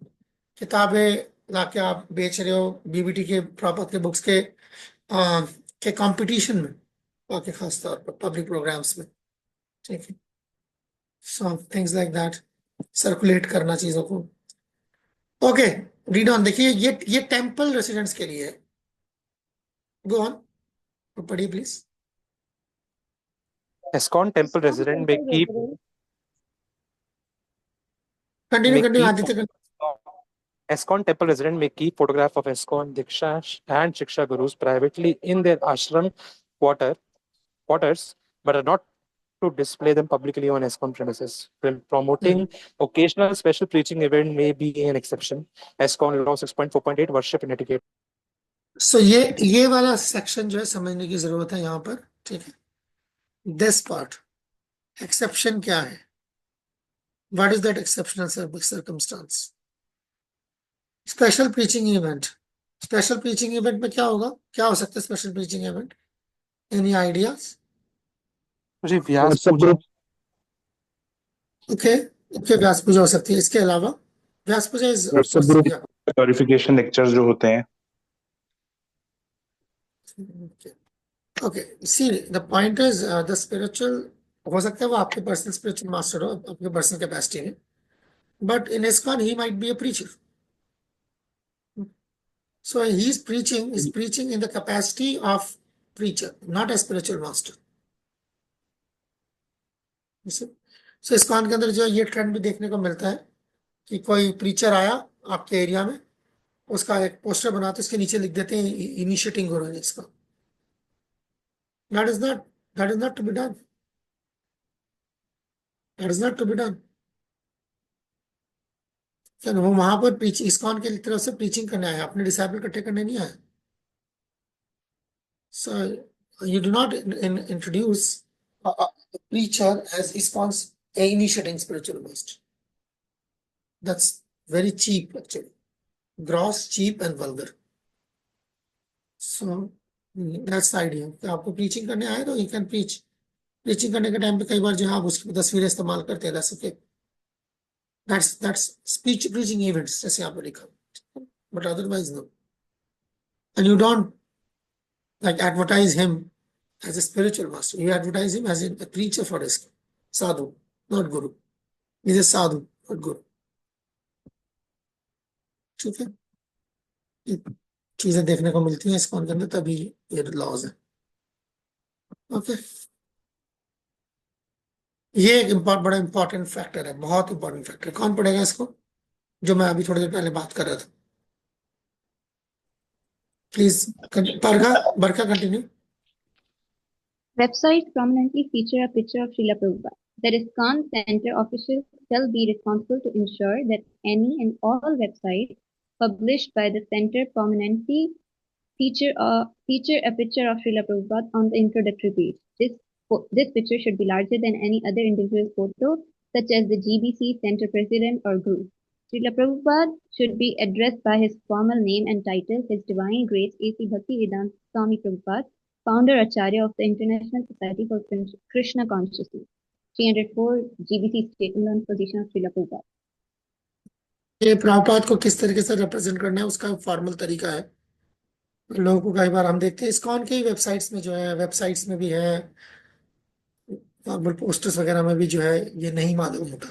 किताबें लाके आप बेच रहे हो बीबीटी के प्रॉपर के बुक्स के कंपटीशन में, बाकी खास तौर पर पब्लिक प्रोग्राम्स में, ठीक है। So things like that, circulate करना चीजों को। Okay, read on. देखिए ये टेम्पल रेसिडेंट्स के लिए है। गो ऑन, तो पढ़िए please. ISKCON temple resident may keep continue Aditya. ISKCON temple resident may keep photograph of ISKCON Diksha and Shiksha Gurus privately in their ashram quarters, but are not to display them publicly on ISKCON premises. Promoting occasional special preaching event may be an exception. ISKCON Law 6.4.8 Worship and Etiquette. सो ये वाला सेक्शन जो है समझने की जरूरत है यहाँ पर, ठीक है। दिस पार्ट, एक्सेप्शन क्या है, what is that exceptional circumstance. Special preaching event, special preaching event में क्या होगा, क्या हो सकता है special preaching event, any ideas. मुझे व्यास पूजा। ओके ओके, व्यास पूजा हो सकती है। इसके अलावा Vyasa Puja is WhatsApp group clarification lectures जो होते हैं। Okay, see the point is the spiritual, हो सकता है वो आपके पर्सनल स्पिरिचुअल मास्टर हो आपके पर्सनल कैपेसिटी में, but in ISKCON he might be a preacher. So he's preaching in the capacity of preacher, not a spiritual master. So ISKCON के अंदर जो ये ट्रेंड भी देखने को मिलता है कि कोई प्रीचर आया आपके एरिया में, उसका एक पोस्टर बनाते उसके नीचे लिख देते हैं इनिशिएटिंग गुरु है इसका। That is not to be done. That is not to be done. क्या वो वहां पर ISKCON की तरफ से प्रीचिंग करने आया, अपने डिसाइपल इकट्ठे करने नहीं आया। So you do not introduce a preacher as ISKCON's initiating spiritual master. That's very cheap actually, gross, cheap and vulgar. So that's the idea कि आपको प्रीचिंग करने आए तो you can preach. प्रीचिंग करने के टाइम पे कई बार जो आप उसकी तस्वीरें इस्तेमाल करते हैं, that's okay. That's speech preaching events जैसे यहाँ पे लिखा, but otherwise no. And you don't like advertise him as a spiritual master. You advertise him as a preacher for ISKCON. Sadhu, not guru. He's a sadhu, not guru. ठीक है, ये चीजें देखने को मिलती हैं इस्कॉन के अंदर, तभी ये लॉज है। ओके, ये एक बड़ा इंपॉर्टेंट फैक्टर है, बहुत इंपॉर्टेंट फैक्टर। कौन पढ़ेगा इसको, जो मैं अभी थोड़ी देर पहले बात कर रहा था? Please Barkha continue. Websites prominently feature a picture of Srila Prabhupada. The ISKCON Center officials shall be responsible to ensure that any and all websites published by the center prominently feature a picture of Srila Prabhupada on the introductory page. This picture should be larger than any other individual's photo, such as the GBC center president or guru. Srila Prabhupada should be addressed by his formal name and title, His Divine Grace A.C. Bhaktivedanta Swami Prabhupada, founder Acharya of the International Society for Krishna Consciousness. 304 GBC Statement on Position of Srila Prabhupada. ये प्रभुपाद को किस तरीके से रिप्रेजेंट करना है उसका फॉर्मल तरीका है। लोगों को कई बार हम देखते हैं इस्कॉन की वेबसाइट्स में जो है, वेबसाइट्स में भी है, फॉर्मल पोस्टर्स वगैरह में भी जो है, ये नहीं मालूम होता।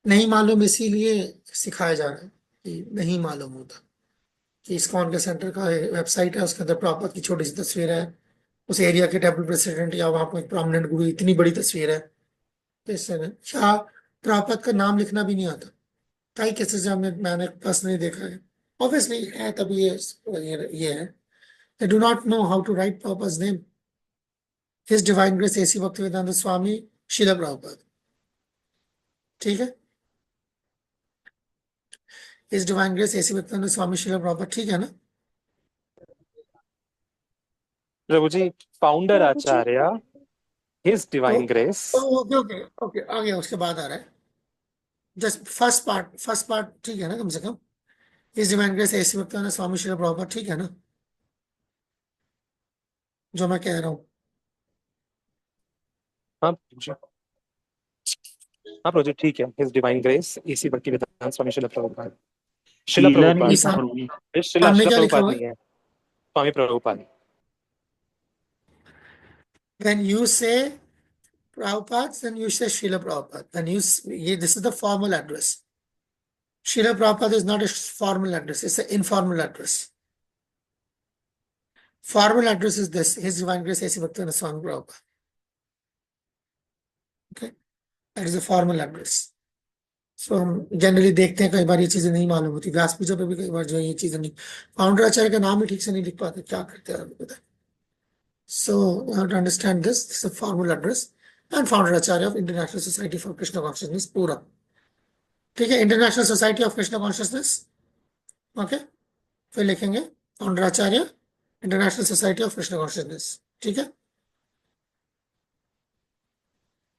नहीं मालूम इसीलिए सिखाया जा रहा है कि नहीं मालूम होता कि इस्कॉन के सेंटर का वेबसाइट है, उसके अंदर प्रभुपाद की छोटी सी तस्वीर है, उस एरिया के टेम्पल प्रेसिडेंट या वहां पर एक प्रोमिनेंट गुरु, इतनी बड़ी तस्वीर है। क्या प्रभुपाद का नाम लिखना भी नहीं आता? कई केसेस मैंने पर्सनली देखा है। ऑब्वियसली है, तभी ये है। They do not know how to write Prabhupada's name. His Divine Grace A.C. Bhaktivedanta Swami Srila Prabhupada, ठीक है? His Divine Grace A.C. Bhaktivedanta Swami Srila Prabhupada, ठीक है ना? Prabhu ji, founder acharya, his divine grace. Okay okay okay, आ गया, उसके बाद आ रहा है। जस्ट फर्स्ट पार्ट ठीक है ना? कम से कम His Divine Grace A.C. Bhaktivedanta Swami Srila Prabhupada, ठीक है ना जो मैं कह रहा हूँ? हाँ प्रभु जी, ठीक है। His divine grace AC Bhaktivedanta Swami Shila Prabhupada. शिला प्रभुपाद, शिला सामने क्या लिखा प्रभुपाद हुआ नहीं है, स्वामी Prabhupada. When you say Prabhupada, then you say Srila Prabhupada. This is the formal address. Srila Prabhupada is not a formal address, it's an informal address. Formal address is this, His Divine Grace A.C. Bhaktivedanta Swami Prabhupada. Okay, that is a formal address. So हम जनरली देखते हैं, कई बार ये चीजें नहीं मालूम होती। व्यास पूजा पे भी कई बार जो है ये चीजें नहीं, फाउंडर आचार्य का नाम ही ठीक से नहीं लिख पाते, क्या करते हैं आपको पता है। So you have to understand this is a formal address and founder Acharya of International Society for Krishna Consciousness पूरा, ठीक है? International Society of Krishna Consciousness, okay. फिर लिखेंगे founder Acharya, international society of Krishna consciousness, ठीक है?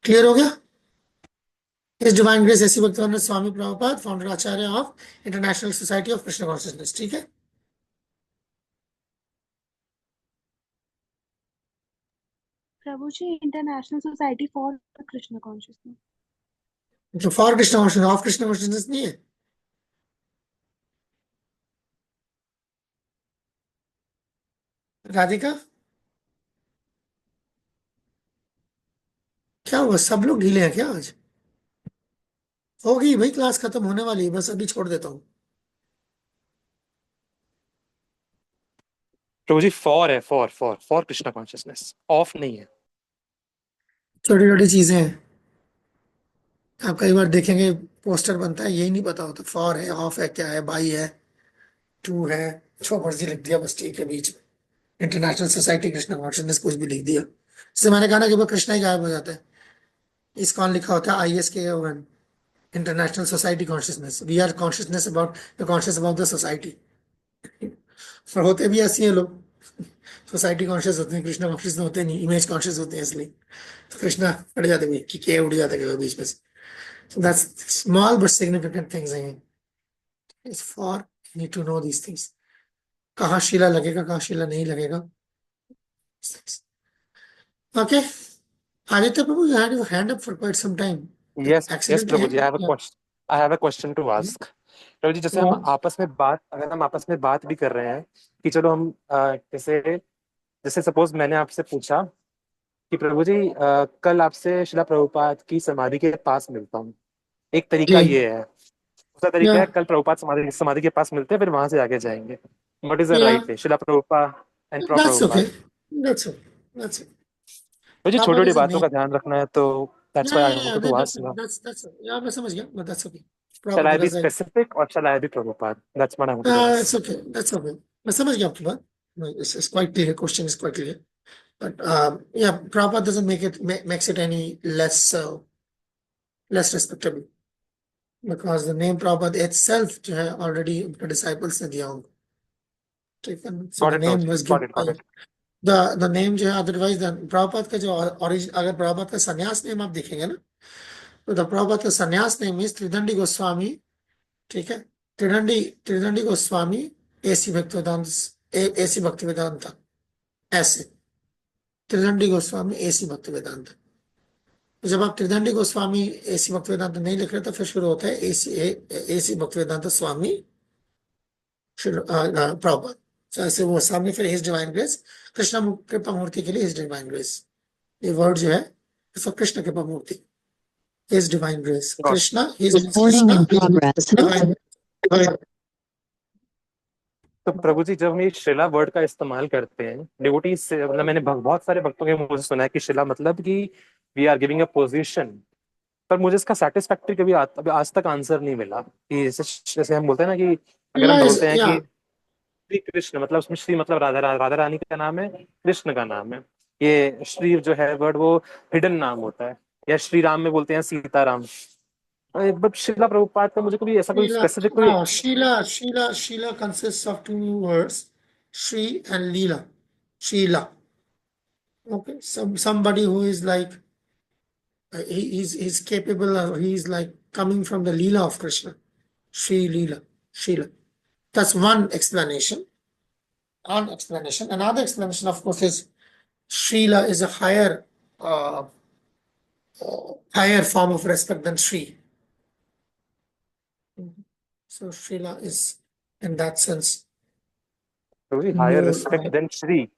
क्लियर हो गया? His Divine Grace A.C. Bhaktivedanta Swami Prabhupada, founder Acharya of International Society of Krishna Consciousness, ठीक है? Prabhu ji, international society for Krishna consciousness. जो for Krishna consciousness, of Krishna consciousness नहीं है। राधिका, क्या हुआ, सब लोग ढीले हैं क्या आज? होगी भाई, क्लास खत्म होने वाली है, बस अभी छोड़ देता हूँ। प्रभु जी, फॉर है, फॉर कृष्णा कॉन्शियसनेस, ऑफ नहीं है। छोटी छोटी चीजें हैं, आप कई बार देखेंगे पोस्टर बनता है, यही नहीं पता होता फॉर है, ऑफ है, क्या है, बाई है, टू है, जो मर्जी लिख दिया बस, ठीक है। बीच में इंटरनेशनल सोसाइटी कृष्णा कॉन्शियसनेस कुछ भी लिख दिया। जैसे मैंने कहा ना कि वो कृष्णा ही गायब हो जाता है। इसकॉन लिखा होता है ISKON, international society consciousness. We are consciousness about conscious about the society. पर होते भी ऐसे हैं लोग, सोसाइटी कॉन्शियस होते हैं, कृष्णा कॉन्शियस होते नहीं, इमेज कॉन्शियस होते हैं, इसलिए तो कृष्णा हट जाते हैं कि के उड़ जाते हैं बीच में से। So that's small but significant things हैं। It's for you need to know these things. कहाँ शीला लगेगा, कहाँ शीला नहीं लगेगा। Okay. Aditya Prabhu, you had your hand up for quite some time. Yes, Accident प्रभु है जी, I have a question to ask. प्रभु जी, जैसे हम अगर हम आपस में बात भी कर रहे हैं कि चलो हम जैसे सपोज मैंने आपसे पूछा कि प्रभु जी कल आपसे शिला प्रभुपाद की समाधि के पास मिलता हूँ, एक तरीका ये है। दूसरा तरीका है Yeah, कल प्रभुपाद समाधि समाधि के पास मिलते हैं, फिर वहां से आगे जाएंगे. What is the yeah, right way? Shila Prabhupada and that's okay. Prabhupada. That's okay. That's it. मुझे छोटी Prabhupada छोटी is a बातों name. का ध्यान रखना है, तो that's why I wanted to ask now. That's yeah, मैं समझ गया, but that's okay. Shall I be Prabhupada is like, specific or shall I be Prabhupada? That's what I wanted to it's ask. okay. That's okay. मैं समझ गया आपकी बात. No, it's quite clear. Question is quite clear. But yeah, Prabhupada doesn't makes it any less respectable, because the name Prabhupada itself जो है already उनके disciples ने दिया उनको. ठीक है. So Got the it, name Prabhuji. was Got given it, got by it. the name जो है, otherwise the Prabhupada का जो origin, अगर Prabhupada का संन्यास नेम आप देखेंगे ना, तो the Prabhupada का संन्यास नेम is त्रिदंडी गोस्वामी. ठीक है. त्रिदंडी गोस्वामी एसी भक्ति वेदांत ऐसे त्रिदंडी गोस्वामी एसी भक्ति वेदांत. तो जब आप त्रिदंडी गोस्वामी एसी भक्ति वेदांत नहीं लिख रहे तो फिर शुरू होता है एसी भक्ति वेदांत स्वामी प्रभुपाद. ऐसे वो सामने फिर हिज डिवाइन ग्रेस, कृष्ण कृपा मूर्ति के लिए हिज डिवाइन ग्रेस, ये वर्ड जो है फॉर कृष्ण कृपा मूर्ति, हिज डिवाइन ग्रेस. कृष्णा तो प्रभु जी, जब हम ये शिला वर्ड का इस्तेमाल करते हैं डिवोटीज से, मतलब मैंने बहुत सारे भक्तों के मुझे सुना है कि शिला मतलब कि we are giving a position, पर मुझे इसका सेटिस्फैक्टरी कभी अभी आज तक आंसर नहीं मिला. कि जैसे हम बोलते हैं ना कि अगर हम बोलते हैं कि श्री कृष्ण, मतलब उसमें श्री मतलब राधा रानी का नाम है, कृष्ण का नाम है. ये श्री जो है वर्ड वो हिडन नाम होता है, या श्री राम में बोलते हैं सीताराम. बट शिला प्रभुपाद का मुझे कभी ऐसा कोई स्पेसिफिक कोई Sheila consists of two words, Shri and Leela. Sheila. Okay, somebody who is like he's capable of, he's like coming from the Leela of Krishna. Shri Leela, Sheila. That's one explanation. Another explanation, of course, is Srila is a higher form of respect than Sri. So Srila is, in that sense, higher respect than Shri.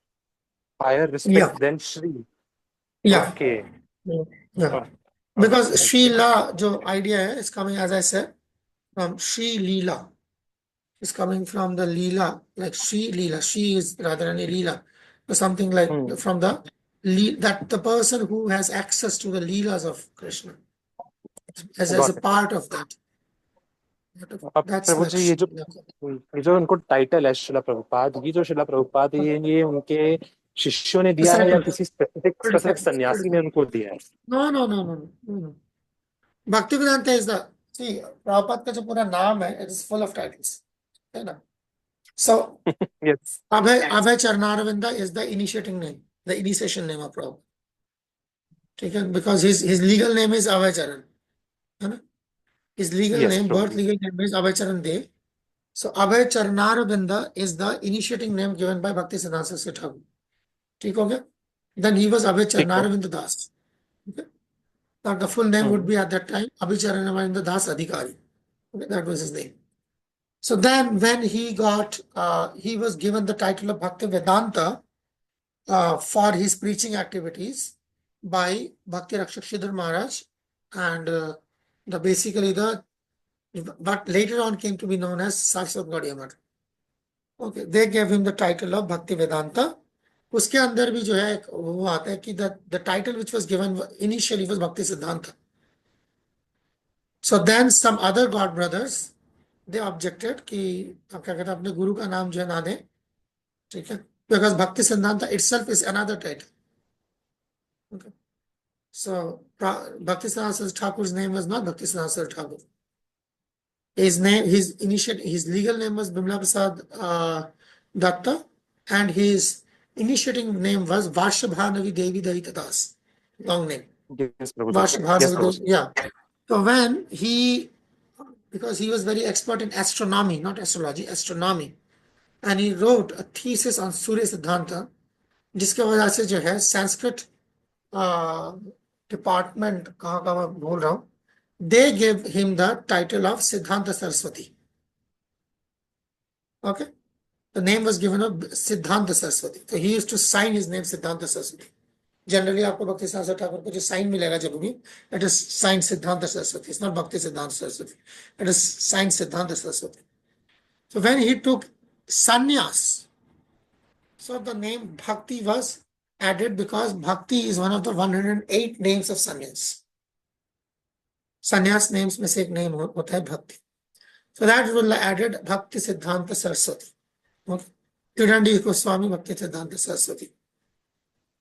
Higher respect than Shri. Yeah. Okay. Yeah. Because Srila, jo idea is coming, as I said, from Shri Leela. It's coming from the Leela, like Shri Leela. She is Radharani Leela. So something like from the that the person who has access to the Leelas of Krishna as a part of that. That's प्रभु जी, ये जो उनको टाइटल है शिला प्रभुपाद, ये जो शिला प्रभुपाद ये उनके शिष्यों ने दिया है या किसी स्पेसिफिक सन्यासी ने उनको दिया है? No. Bhaktivedanta is the, see, Prabhupada का जो पूरा नाम है, it is full of titles, है ना? So yes, Abhay Charanavinda is the initiating name, the initiation name of Prabhupada. ठीक है, because his legal name is Abhay Charan, है ना? His legal name, birth legal name is Abhay Charan De. So Abhay Charanavinda is the initiating name given by Bhakti Siddhanta Saraswati Thakur. ठीक हो गया? Then he was Abhay Charanavinda Das. Okay? Now the full name would be at that time Abhay Charanavinda Das Adhikari. Okay? That was his name. So then when he got, he was given the title of Bhakti Vedanta for his preaching activities by Bhakti Rakshak Shridhar Maharaj, and but later on came to be known as Saraswat Gaudiya Math. Okay, they gave him the title of Bhakti Vedanta. उसके अंदर भी जो है वो आता है कि the title which was given initially was Bhakti Siddhanta. So then some other god brothers, they objected कि क्या कहते हैं अपने गुरु का नाम जो है ना दें, ठीक है, because Bhakti Siddhanta itself is another title. Okay. So Bhakti Siddhanta Thakur's name was not Bhakti Siddhanta Thakur. His legal name was Bimla Prasad Datta, and his initiating name was Varshabhanavi Devi Dalita Das. Long name. Yes, Varshabhanavi Devi. Yeah. So when because he was very expert in astronomy, not astrology, astronomy, and he wrote a thesis on Surya Siddhanta, जिसके वजह से जो है संस्कृत डिपार्टमेंट कहाँ का मैं बोल रहा हूँ, they gave him the title of Siddhanta Saraswati. Okay, the name was given of Siddhanta Saraswati. So he used to sign his name Siddhanta Saraswati. Generally आपको भक्ति सिद्धांत ठाकुर को जो साइन मिलेगा जब भी, इट इज साइन सिद्धांत सरस्वती, इट्स नॉट भक्ति सिद्धांत सरस्वती, इट इज साइन सिद्धांत Saraswati. So when he took sannyas, so the name Bhakti was added because Bhakti is one of the 108 names of sannyas. Sannyas names में से एक name होता है Bhakti. So that was added Bhakti Siddhanta Saraswati. Okay. Tirandi Goswami Bhakti Siddhanta Saraswati.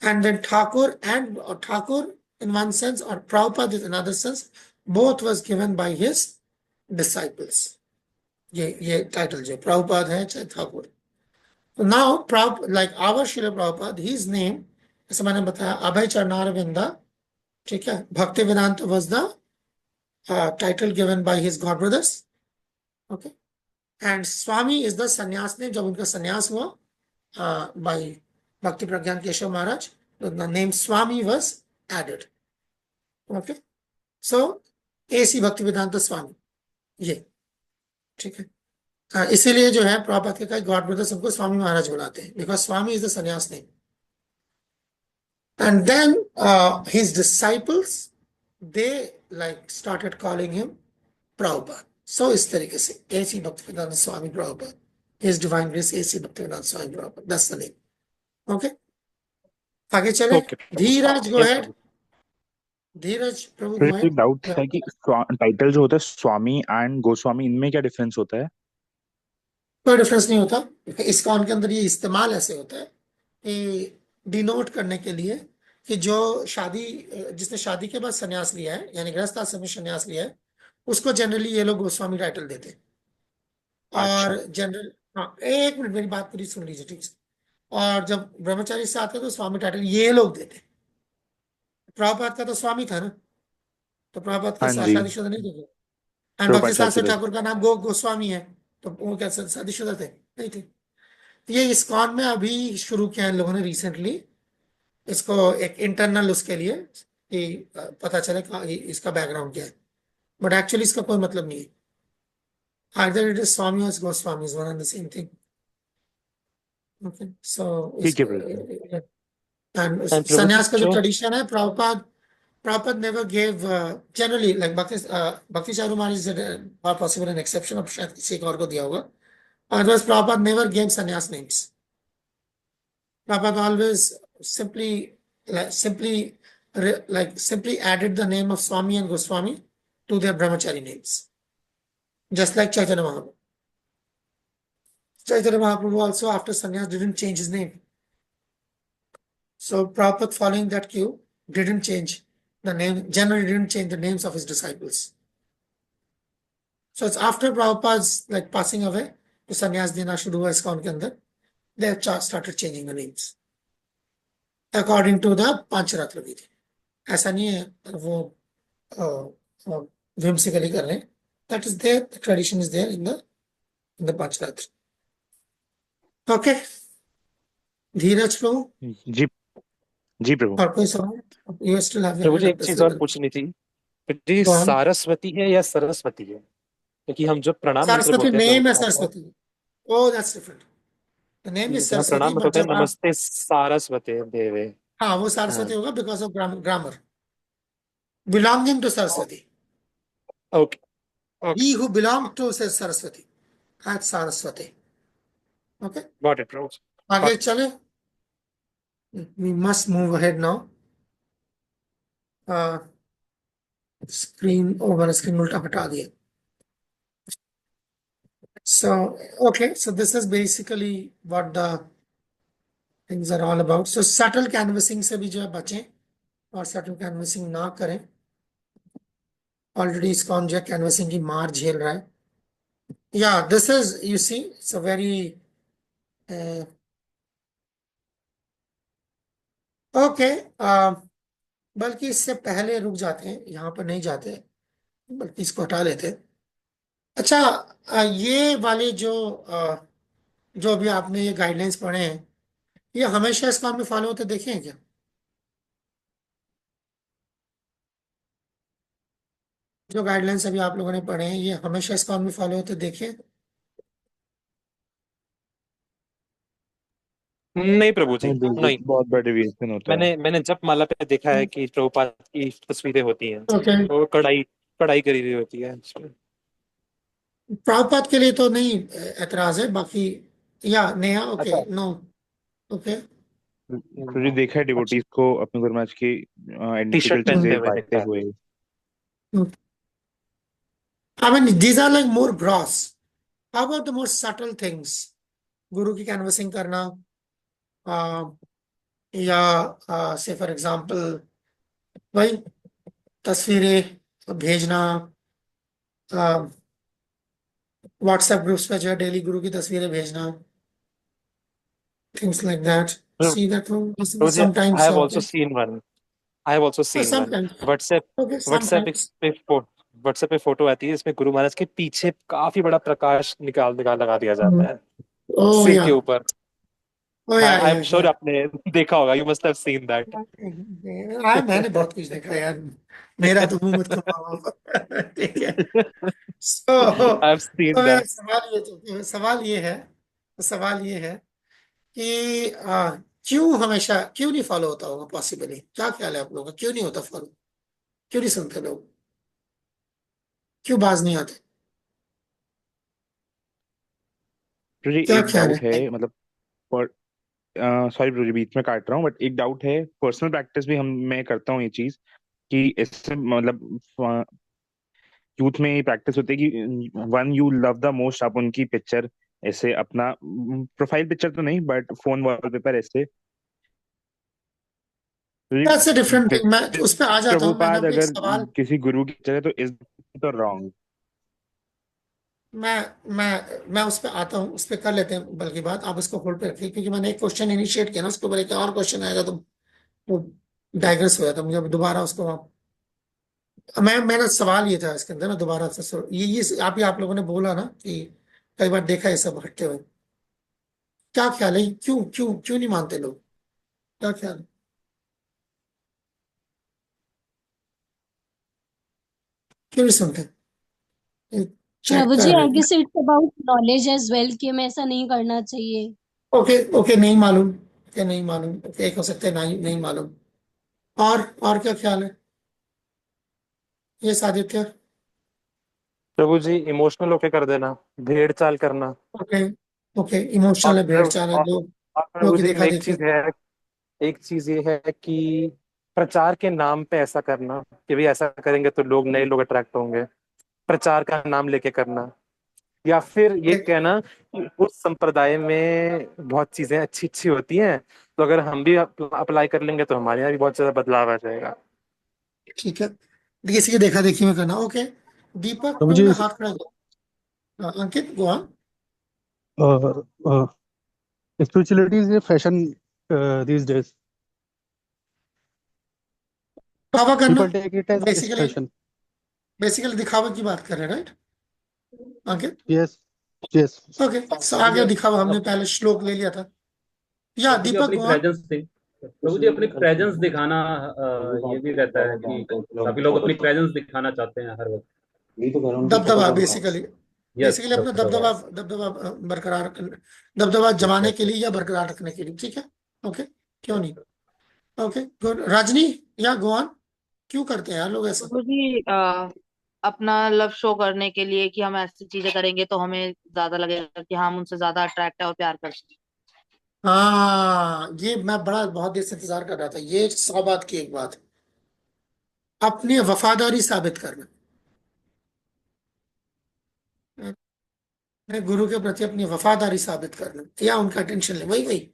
And then Thakur and Thakur in one sense or Prabhupada in another sense, both was given by his disciples. ये टाइटल जो प्रभुपाद है चाहे ठाकुर. तो now like our Srila Prabhupada, his name जैसे मैंने बताया अभय चरणारविंदा, ठीक है. Bhakti Vedanta was the title given by his god brothers. Okay. And Swami is the sannyasa name. जब उनका संन्यास हुआ by Bhakti Prajnan Keshava Maharaj, the name Swami was added. Okay. So AC Bhakti Vedanta स्वामी, ये ठीक है. इसीलिए जो है प्रभुपाद के कई गॉड ब्रदर्स उनको स्वामी महाराज बुलाते हैं, because Swami is the sannyasa name. And then his disciples they like started calling him Prabhupada. So इस तरीके से AC Bhaktivedanta Swami Prabhupada, his divine grace AC Bhaktivedanta Swami Prabhupada, that's the name. Okay. आगे चले. धीरज गो अहेड. धीरज प्रभु गो एक डाउट है कि टाइटल जो होता है स्वामी एंड गोस्वामी, इनमें क्या डिफरेंस होता है? कोई डिफरेंस नहीं होता. इस्कॉन के अंदर ये इस्तेमाल ऐसे होता है कि डिनोट करने के लिए कि जो जिसने शादी के बाद संन्यास लिया है, यानी गृहस्थ आश्रम में संन्यास लिया है, उसको जनरली ये लोग गोस्वामी टाइटल देते हैं. और जनरल, हाँ एक मिनट मेरी बात पूरी सुन लीजिए, ठीक है. और जब ब्रह्मचारी से आते हैं तो स्वामी टाइटल ये लोग देते हैं. प्रभुपाद का तो स्वामी था ना, तो प्रभुपाद के साथ शादीशुदा नहीं थे. एंड भक्ति शास्त्री ठाकुर का नाम गोस्वामी है, तो वो क्या शादीशुदा थे? नहीं थे. ये इस्कॉन में अभी शुरू किया है लोगों ने रिसेंटली, इसको एक इंटरनल उसके लिए कि पता चले कि इसका बैकग्राउंड क्या है, बट एक्चुअली इसका कोई मतलब नहीं है. Either it is Swami or Goswami is one and the same thing. Okay, so and sannyas का जो tradition है, Prabhupada never gave generally like Bhakti Charu Maharaj is or possible an exception, of शायद किसी एक और को दिया होगा. Otherwise Prabhupada never gave sannyas names. Prabhupada always simply added the name of Swami and Goswami to their brahmachari names. Just like Chaitanya Mahaprabhu. Chaitanya Mahaprabhu also after sannyas didn't change his name. So Prabhupada, following that cue, didn't change the name, generally didn't change the names of his disciples. So it's after Prabhupada's like passing away, to sannyas dena shuru hua ISKCON ke andar, they have started changing the names according to the Pancharatra Vidhi. ऐसा नहीं है वो whimsically कर रहे हैं. That is there, the tradition is there in the Pancharatra. Okay. धीरज प्रभु. जी प्रभु. और कोई सवाल? You still have मुझे एक चीज और पूछनी थी. ये सारस्वती है या सरस्वती है? क्योंकि हम जो प्रणाम मंत्र बोलते हैं, name है Saraswati. Oh, that's different. The name is Saraswati. प्रणाम मंत्र होता है नमस्ते सारस्वती देवे. हाँ वो सरस्वती होगा because of grammar. Belonging to Saraswati. Okay. He who belongs to says Saraswati. That's Saraswati. Okay. Got it, bro. आगे चले. We must move ahead now. Screen उल्टा हटा दिया. So okay, so this is basically what the things are all about. So subtle canvassing से भी जो है बचें और subtle canvassing ना करें. Already ISKCON जो है canvassing की मार झेल रहा है. Yeah, this is, you see, it's a very okay. बल्कि इससे पहले रुक जाते हैं, यहाँ पर नहीं जाते, बल्कि इसको हटा लेते हैं. अच्छा, ये वाले जो अभी आपने ये गाइडलाइंस पढ़े हैं, ये हमेशा ISKCON में फॉलो होते देखे हैं क्या? जो गाइडलाइंस अभी आप लोगों ने पढ़े हैं, ये हमेशा ISKCON में फॉलो होते देखे? नहीं प्रभु जी, नहीं बिल्कुल, नहीं। बहुत बड़ा डेविएशन होता है। मैंने जपमाला पे देखा है कि प्रभुपाद की तस्वीरें होती हैं, ओके, तो वो कढ़ाई कढ़ाई करी हुई होती है उसमें। प्रभुपाद के लिए तो नहीं एतराज है, बाकी या नेहा ओके अच्छा। No okay. तो देखा है डिवोटीज को अपने गुरु महाराज की टी आइडेंटिकल शर्ट पहनते चीजें हुए बांटते देखा है। हुए। I mean, these are like more gross. How about the more subtle things? गुरु की कैनवसिंग करना, या से फॉर एग्जांपल भाई तस्वीरें भेजना, व्हाट्सएप ग्रुप्स पे जो है डेली गुरु की तस्वीरें भेजना, things like that. See that Prabhu ji, I sometimes have also seen one. I have also seen one. Sometimes WhatsApp okay WhatsApp sometimes पे व्हाट्सएप पे फोटो आती है, इसमें गुरु महाराज के पीछे काफी बड़ा प्रकाश निकाल निकाल लगा दिया जाता है ओह सिर या के ऊपर। ओह हाँ, या आई या एम श्योर आपने देखा होगा, you must have seen that. मैंने बहुत कुछ देखा यार, मेरा तो मुंह मत खुलवाओ ठीक है। आई हैव तो सीन मेरा दैट। सवाल ये है कि क्यों हमेशा क्यों नहीं फॉलो होता होगा पॉसिबली, क्या ख्याल है आप लोगों का, क्यों नहीं होता फॉलो, क्यों नहीं सुनते लोग, क्यों बाज नहीं आते, प्रभु जी क्या एक ख्याल डाउट है? है, मतलब सॉरी प्रभु जी बीच में काट रहा हूँ, बट एक डाउट है। पर्सनल प्रैक्टिस भी हम मैं करता हूँ ये चीज कि इससे मतलब यूथ में ये प्रैक्टिस होती है कि one you love the most, आप उनकी पिक्चर ऐसे अपना प्रोफाइल पिक्चर तो नहीं बट फोन वॉलपेपर ऐसे। दैट्स अ डिफरेंट थिंग, मैं उस पर आ जाता हूँ, मैंने प्रभुपाद अपने एक अगर सवाल, किसी गुरु की पिक्चर है तो इज तो रॉन्ग। मैं मैं उस पर आता हूँ, उस पर कर लेते हैं बल्कि बात, आप उसको होल्ड पे रखिए क्योंकि मैंने एक क्वेश्चन इनिशिएट किया ना, उसके ऊपर एक और क्वेश्चन आएगा तो वो डाइग्रेस हो जाता, मुझे अब दोबारा उसको मेरा सवाल ये था इसके अंदर ना, दोबारा से ये आप लोगों ने बोला ना कि कई बार देखा है सब हटते हुए, क्या ख्याल है, क्यों क्यों क्यों नहीं मानते लोग, क्या ख्याल है? क्यों नहीं सुनते? चेक प्रभु जी, कर रहे आई हैं। Guess it's about knowledge as well कि हमें ऐसा नहीं करना चाहिए। ओके ओके, नहीं मालूम, क्या नहीं मालूम, ओके एक हो सकता है नहीं नहीं मालूम, और क्या ख्याल है, ये आदित्य? प्रभु जी, इमोशनल होके कर देना, भेड़ चाल करना। ओके ओके, इमोशनल और है, भेड़ चाल है, और, लोग और लोग प्रभु की जी देखा एक देखी। चीज है, एक चीज ये है कि प्रचार के नाम पे ऐसा करना कि भाई ऐसा करेंगे तो लोग नए लोग अट्रैक्ट होंगे, प्रचार का नाम लेके करना, या फिर ये कहना कि उस संप्रदाय में बहुत चीजें अच्छी अच्छी होती हैं, तो अगर हम भी अप्लाई कर लेंगे तो हमारे यहाँ भी बहुत ज्यादा बदलाव आ जाएगा। ठीक है, किसी की देखा देखी में करना, ओके। दीपक तो तुमने मुझे हाथ खड़ा किया, Ankit go on. spirituality is a fashion these days. दिखावा करना, People take it as a basically fashion. Basically दिखावा की बात कर रहे हैं, राइट अंकित? Yes, yes. Okay, so Prabhu जी आगे दिखावा हमने पहले श्लोक ले लिया था, या प्रभु जी दीपक अपनी गो ऑन। प्रेजेंस प्रभु जी अपनी प्रेजेंस दिखाना, ये भी रहता है कि काफी लोग अपनी प्रेजेंस दिखाना चाहते हैं हर वक्त। दबदबा बेसिकली, यस, बेसिकली अपना दबदबा। दबदबा दबदबा बरकरार दबदबा जमाने के लिए या बरकरार रखने के लिए, ठीक है, ओके, क्यों नहीं, ओके गुड। रजनी या गो ऑन, क्यों करते हैं यार लोग ऐसा? प्रभु जी अपना लव शो करने के लिए कि हम ऐसी चीजें करेंगे तो हमें ज्यादा लगेगा कि हम उनसे ज्यादा अट्रैक्ट है और प्यार करते हैं। हाँ, ये मैं बड़ा बहुत देर से इंतजार कर रहा था, ये 100 बात की एक बात, अपनी वफादारी साबित करना, अपने गुरु के प्रति अपनी वफादारी साबित करना या उनका अटेंशन ले, वही वही,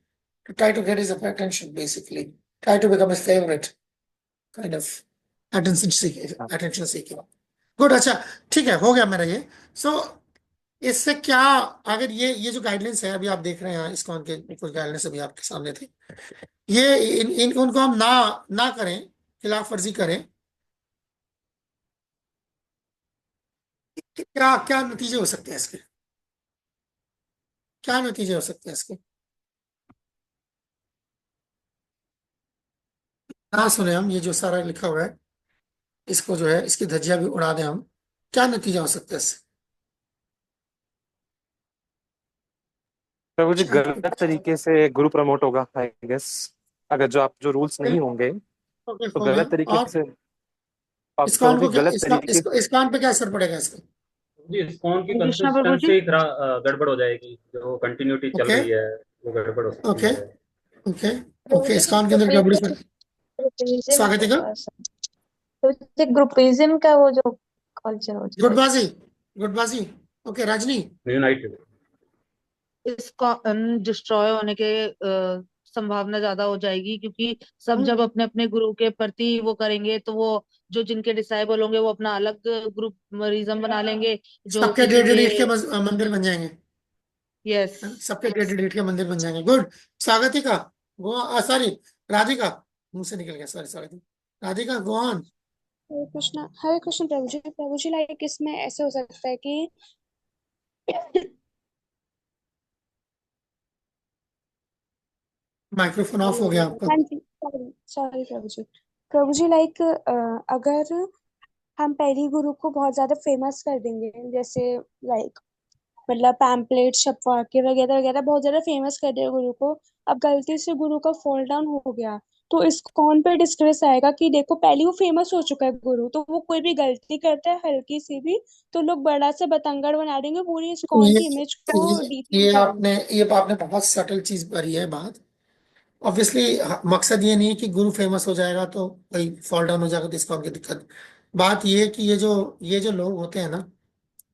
to try to get his attention basically, try to become his favorite kind of attention seeking, good. अच्छा ठीक है, हो गया मेरा ये। सो इससे क्या, अगर ये जो गाइडलाइंस है अभी आप देख रहे हैं, इसको उनके कुछ गाइडलाइंस अभी आपके सामने थे, ये इन उनको हम ना ना करें, खिलाफ वर्जी करें, क्या क्या नतीजे हो सकते हैं इसके, क्या नतीजे हो सकते हैं इसके, ना सुने हम ये जो सारा लिखा हुआ है, इसको जो है इसकी धज्जियां भी उड़ा दें हम, क्या नतीजा हो सकता है इससे? प्रभु जी अच्छा, गलत तरीके से गुरु प्रमोट होगा आई गेस, अगर जो रूल्स नहीं होंगे ओके तो हो गलत गया। तरीके और से। अब प्रभु इस्कॉन जी को क्या, गलत तरीके इस्कॉन पे क्या असर पड़ेगा इसका? जी इस्कॉन की हरे कृष्णा प्रभु जी। कंसिस्टेंसी गड़बड़ हो जाएगी, जो कंटिन्यूटी चल ओके रही है वो गड़बड़ हो सकती ओके है। ओके प्रभु ओके, जी इस्कॉन के अंदर गड़बड़ी से ग्रुपिज्म स्वागत है। तो ग्रुपिज्म का वो जो कल्चर हो जाएगा। गुटबाजी, गुटबाजी। Okay Rajni, united. इसका डिस्ट्रॉय होने के संभावना ज्यादा हो जाएगी, क्योंकि सब जब अपने अपने गुरु के प्रति वो करेंगे तो वो जो जिनके डिसाइबल होंगे वो अपना अलग ग्रुप रिज्म बना लेंगे, जो सबके किसी डेढ़ के। के मंदिर बन जाएंगे। यस। सबके डेढ़ के मंदिर बन जाएंगे। Good. Swagatika, go sorry, Radhika, मुंह से निकल गया, sorry sorry, Radhika go on. Hare Krishna Prabhu ji like इसमें ऐसे हो सकता है कि माइक्रोफोन ऑफ हो गया आपका। हाँ जी, सॉरी प्रभु जी लाइक अगर हम पहली गुरु को बहुत ज्यादा फेमस कर देंगे, जैसे लाइक मतलब पैम्पलेट छपवा के वगैरह वगैरह बहुत ज्यादा फेमस कर दिया गुरु को, अब गलती से गुरु का फॉल डाउन हो गया, तो इस कौन पे डिस्कस आएगा कि देखो पहले वो फेमस हो चुका है गुरु, तो वो कोई भी गलती करता है हल्की सी भी तो लोग बड़ा से बतंगड़ बना देंगे, पूरी इस कौन ये की इमेज को डिफेम ये करेंगे। आपने बहुत सटल चीज भरी है बात। ऑब्वियसली मकसद ये नहीं है कि गुरु फेमस हो जाएगा तो कोई फॉल डाउन हो जाएगा तो इसको आगे दिक्कत। बात ये है कि ये जो लोग होते हैं ना,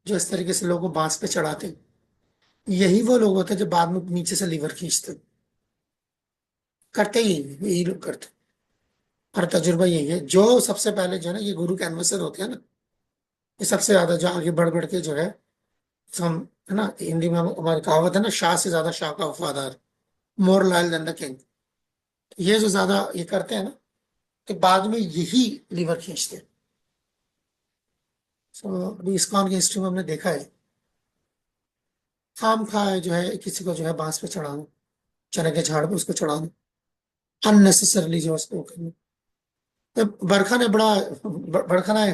जो इस तरीके से लोगों को बांस पे चढ़ाते हैं, यही वो लोग होते हैं जो बाद में नीचे से लीवर खींचते हैं। करते ही यही लोग करते हैं। और तजुर्बा यही है, जो सबसे पहले जो है ना, ये गुरु के एनवर्सर होते हैं ना, ये सबसे ज्यादा जो आगे बढ़ बढ़ के जो है, हम है ना, हिंदी में हमारी कहावत है ना, शाह से ज्यादा शाह का वफादार, more loyal than the king. ये जो ज्यादा ये करते हैं ना, तो बाद में यही लीवर खींचते हैं। तो अभी इस्कॉन की हिस्ट्री में हमने देखा है, खाम खा है जो है किसी को जो है बांस पे चढ़ाना, चने के झाड़ पे उसको चढ़ाना, अननेसेसरली जो है उसको करना। तो बरखा ने बरखा ने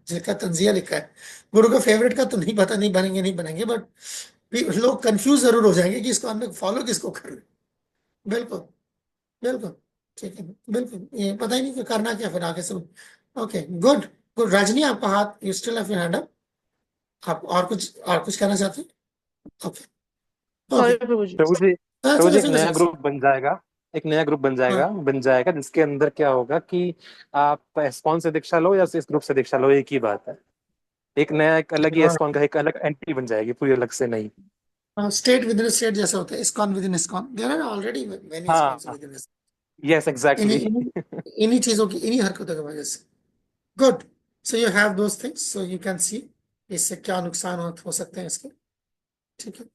जिसका तंजिया लिखा है, गुरु का फेवरेट का तो नहीं पता, नहीं बनेंगे नहीं बनेंगे, बट लोग कंफ्यूज जरूर हो जाएंगे कि इसको हमने फॉलो किसको कर रहे हैं। बिल्कुल बिल्कुल, ठीक है, बिल्कुल, ये पता ही नहीं कि करना क्या फिर आगे सब। Okay good good. रजनी, आपका हाथ, you still have your hand up, आप और कुछ कहना चाहते हैं? ओके ओके, सॉरी प्रभु जी। प्रभु जी चलो एक नया फिनिश। ग्रुप बन जाएगा, एक नया ग्रुप हाँ बन जाएगा जिसके अंदर क्या होगा कि आप एस्कॉन से दीक्षा लो या इस ग्रुप से दीक्षा लो, एक ही बात है। एक नया, एक अलग ही एस्कॉन का एक अलग एंटिटी बन जाएगी, पूरी अलग से नहीं। स्टेट विद इन स्टेट जैसा होता है, ISKCON within ISKCON, there are already many ISKCONs हाँ, विद इन। यस इन्हीं एग्जैक्टली। इन्हीं चीजों की, इन्हीं हरकतों की वजह से। Good. So you have those things, so you can see इससे क्या नुकसान हो सकते हैं इसके। ठीक है,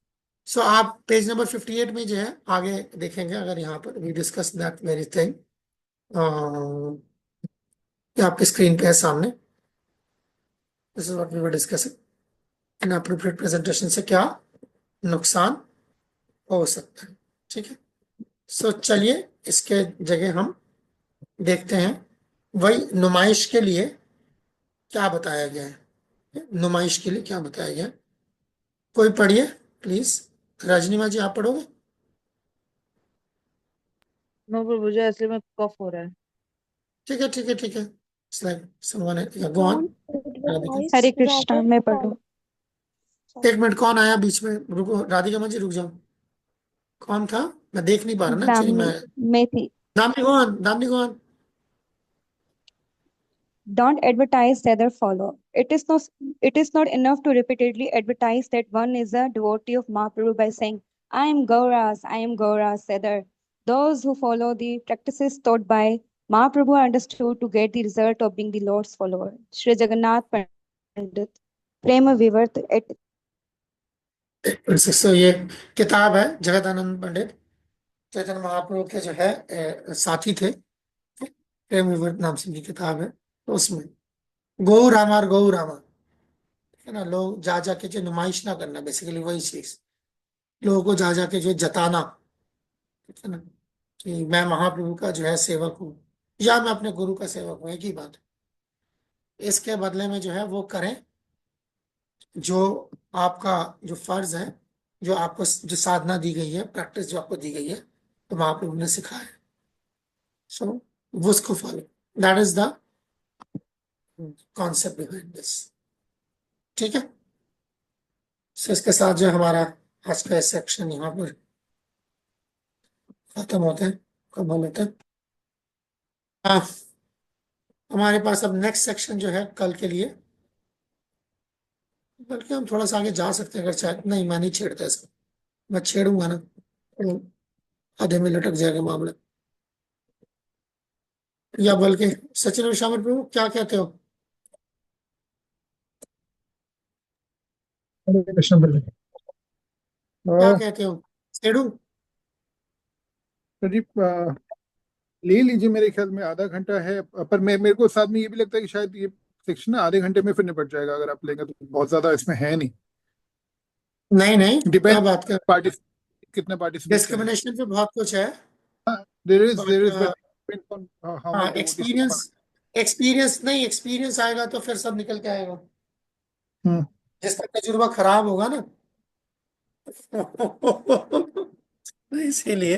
सो आप पेज नंबर 58 में जो है आगे देखेंगे, अगर यहाँ पर we discuss that very thing, आपके स्क्रीन पे है सामने। This is what we were discussing, inappropriate presentation से क्या नुकसान हो सकता है। ठीक है, सो चलिए इसके जगह हम देखते हैं वही नुमाइश के लिए क्या बताया गया है। नुमाइश के लिए क्या बताया गया है? कोई पढ़िए प्लीज। रजनीमा जी, आप पढ़ोगे? नो प्रभु जी, असली में कफ हो रहा है। ठीक है ठीक है ठीक है, someone go on। Don't Hare advise, Krishna, rather मैं follow। पढ़ू? एक मिनट, कौन आया बीच में? रुको राधिका माँ जी, रुक जाओ। कौन था? मैं देख नहीं पा रहा ना एक्चुअली। दामिनी मैं में थी। Damini go on, Damini go on। Don't advertise, rather follow. It is not enough to repeatedly advertise that one is a devotee of Mahaprabhu by saying, I am Gauras, rather. Those who follow the practices taught by Mahaprabhu are understood to get the result of being the Lord's follower. Shri Jagannath Pandit, Prema Vivart et सो ये किताब है जगदानंद पंडित चैतन्य महाप्रभु के जो है साथी थे, प्रेम विवर्त नाम से की किताब है। तो उसमें गौ रामा और गौ रामा, है ना, लोग जा जाके जो नुमाइश ना करना, बेसिकली वही चीज, लोगों को जा जाके जो जताना, ठीक है ना, कि मैं महाप्रभु का जो है सेवक हूँ या मैं अपने गुरु का सेवक हूँ, एक ही बात है। इसके बदले में जो है वो करें जो आपका जो फर्ज है, जो आपको जो साधना दी गई है, प्रैक्टिस जो आपको दी गई है, तो महाप्रभु ने सिखाया है। सो वो उसको follow, that is the concept behind this. ठीक है, सो इसके साथ जो हमारा आज का सेक्शन यहाँ पर खत्म होता है, कब होता है। हमारे पास अब नेक्स्ट सेक्शन जो है कल के लिए, बल्कि हम थोड़ा सा आगे जा सकते हैं अगर चाहे। नहीं, मैं नहीं छेड़ता इसको, मैं छेड़ूंगा ना तो आधे में लटक जाएगा मामला। या बल्कि सचिन और श्यामल प्रभु क्या कहते हो? हरे कृष्ण बोले। क्या कहते हो, छेड़ू? प्रदीप ले लीजिए, मेरे ख्याल में आधा घंटा है, पर मेरे को साथ में ये भी लगता है कि शायद ये सेक्शन ना आधे घंटे में फिर निपट जाएगा अगर आप लेंगे तो। बहुत ज्यादा इसमें है नहीं, नहीं क्या डिपेंड बात कर, कितने पार्टिसिपेट करें। डिस्क्रिमिनेशन पे बहुत कुछ है, there is but depends on how हाँ, मच एक्सपीरियंस नहीं, एक्सपीरियंस आएगा तो फिर सब निकल के आएगा। हम्म जिसका तजुर्बा खराब होगा ना इसीलिए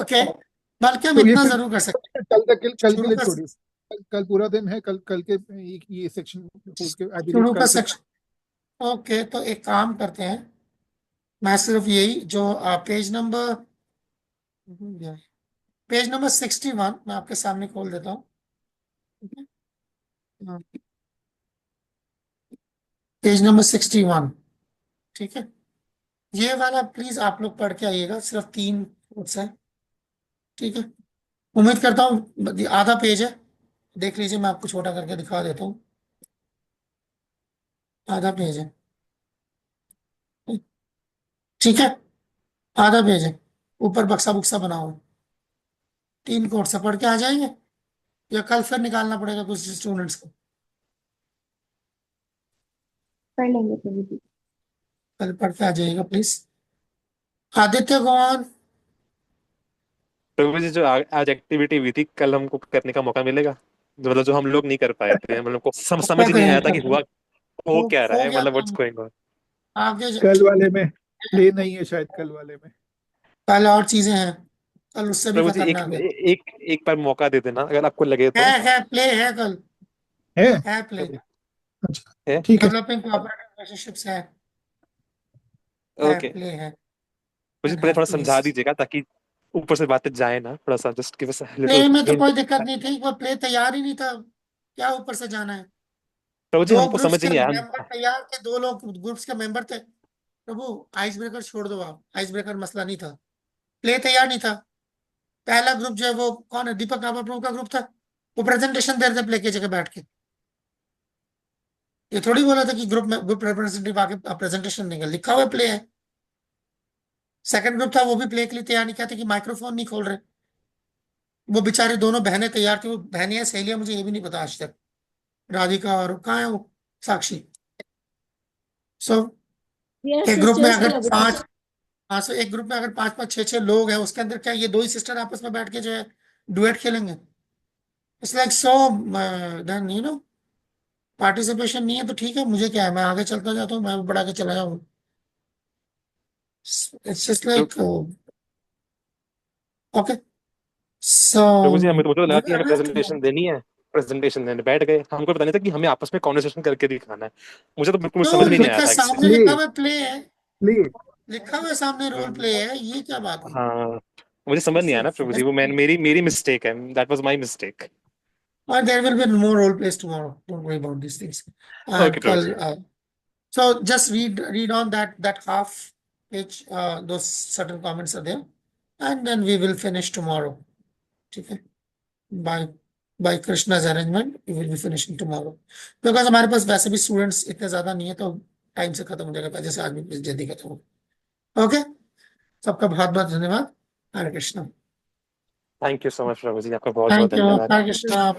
ओके, बल्कि हम तो ये इतना फिर जरूर कर सकते हैं, कल के शुरू लिए का छोड़िए। कल पूरा दिन है, कल के ये सेक्शन उसके आई बिलीव शुरू का कल से सेक्शन। ओके, तो एक काम करते हैं, मैं सिर्फ यही जो पेज नंबर 61 मैं आपके सामने खोल देता हूँ। पेज नंबर 61, ठीक है। ये वाला प्लीज आप लोग पढ़ के आइएगा, सिर्फ 3 नोट्स है, ठीक है। उम्मीद करता हूँ आधा पेज है, देख लीजिए, मैं आपको छोटा करके दिखा देता हूँ। आधा पेज है, ठीक है, आधा पेज है, ऊपर बक्सा बुक्सा बनाओ। 3 कोट से पढ़ के आ जाएंगे या कल फिर निकालना पड़ेगा कुछ स्टूडेंट्स को? पढ़ लेंगे प्रभु जी। कल पढ़ के आ जाइएगा प्लीज। आदित्य गौन, प्रभु जी जो आज एक्टिविटी हुई थी, कल हमको करने का मौका मिलेगा? मतलब जो हम लोग नहीं कर पाए थे, मतलब को समझ नहीं आया था कि हुआ हो क्या रहा हो है, गया मतलब व्हाट्स काम, गोइंग ऑन। आगे कल वाले में प्ले नहीं है शायद, कल वाले में कल और चीजें हैं, कल उससे भी प्रभु जी एक खतरनाक है। एक एक बार मौका दे देना अगर आपको लगे तो। है प्ले है कल, है प्ले, अच्छा है ठीक है। डेवलपिंग कोऑपरेटिव रिलेशनशिप्स है ओके, प्ले है मुझे एंड पहले हैव थोड़ा प्लेस। समझा दीजिएगा ताकि ऊपर से बातें जाए ना, थोड़ा सा just give us a little play में तो हिंट। कोई दिक्कत नहीं थी, वो प्ले तैयार ही नहीं था, क्या ऊपर से जाना है? प्रभु जी दो हमको ग्रुप्स समझ के ही नहीं आया। मेंबर तैयार थे, 2 लोग ग्रुप्स के मेंबर थे। प्रभु आइस ब्रेकर छोड़ दो, आप आइस ब्रेकर मसला नहीं था, प्ले तैयार नहीं था। पहला ग्रुप जो है वो कौन है, दीपक रावत प्रभु का ग्रुप था, वो प्रेजेंटेशन दे रहे थे प्ले की जगह बैठ के। ये थोड़ी बोला था कि ग्रुप रिप्रेजेंटेटिव आके प्रेजेंटेशन देंगे, लिखा हुआ प्ले है। सेकंड ग्रुप था, वो भी प्ले के लिए तैयार नहीं किया था कि माइक्रोफोन नहीं खोल रहे। वो बेचारे दोनों बहनें तैयार थी, वो बहनें हैं सहेलियां, मुझे ये भी नहीं पता आज तक, राधिका और कहाँ है वो, साक्षी। सो We are एक ग्रुप में sisters, अगर Prabhu. 5, हाँ, सो एक ग्रुप में अगर 5-5 6-6 लोग हैं, उसके अंदर क्या ये 2 ही सिस्टर आपस में बैठ के जो है डुएट खेलेंगे? It's like so, then participation नहीं है तो ठीक है, मुझे क्या है, मैं आगे चलता जाता हूँ, मैं बढ़ा के चला जाऊँ। It's just like okay. So Prabhu ji हमें तो मुझे लगा कि हमें प्रेजेंटेशन देनी है, प्रेजेंटेशन देने बैठ गए, हमको पता नहीं था कि हमें आपस में कॉन्वर्सेशन करके दिखाना है। मुझे तो बिल्कुल समझ में नहीं आया लिखा था सामने, एक्चुअली। लिखा हुआ प्ले है, प्ले लिखा हुआ सामने रोल प्ले है, ये क्या बात हुई? हाँ, मुझे समझ नहीं आया ना प्रभु जी, वो मैं मेरी मिस्टेक है, that was my mistake. Or there will be more role plays tomorrow. Don't worry about these things. Okay Prabhu ji. So just read on that half page. Those certain comments are there, and then we will finish tomorrow. Okay. By Krishna's arrangement, we will be finishing tomorrow. Because हमारे पास वैसे भी students इतने ज्यादा नहीं है, तो टाइम से खत्म हो जाएगा, जैसे आज भी जल्दी खत्म हो। ओके, सबका बहुत बहुत धन्यवाद। Hare Krishna. Thank you so much Prabhu ji, आपका बहुत बहुत थैंक यू, धन्यवाद। हरे कृष्णा।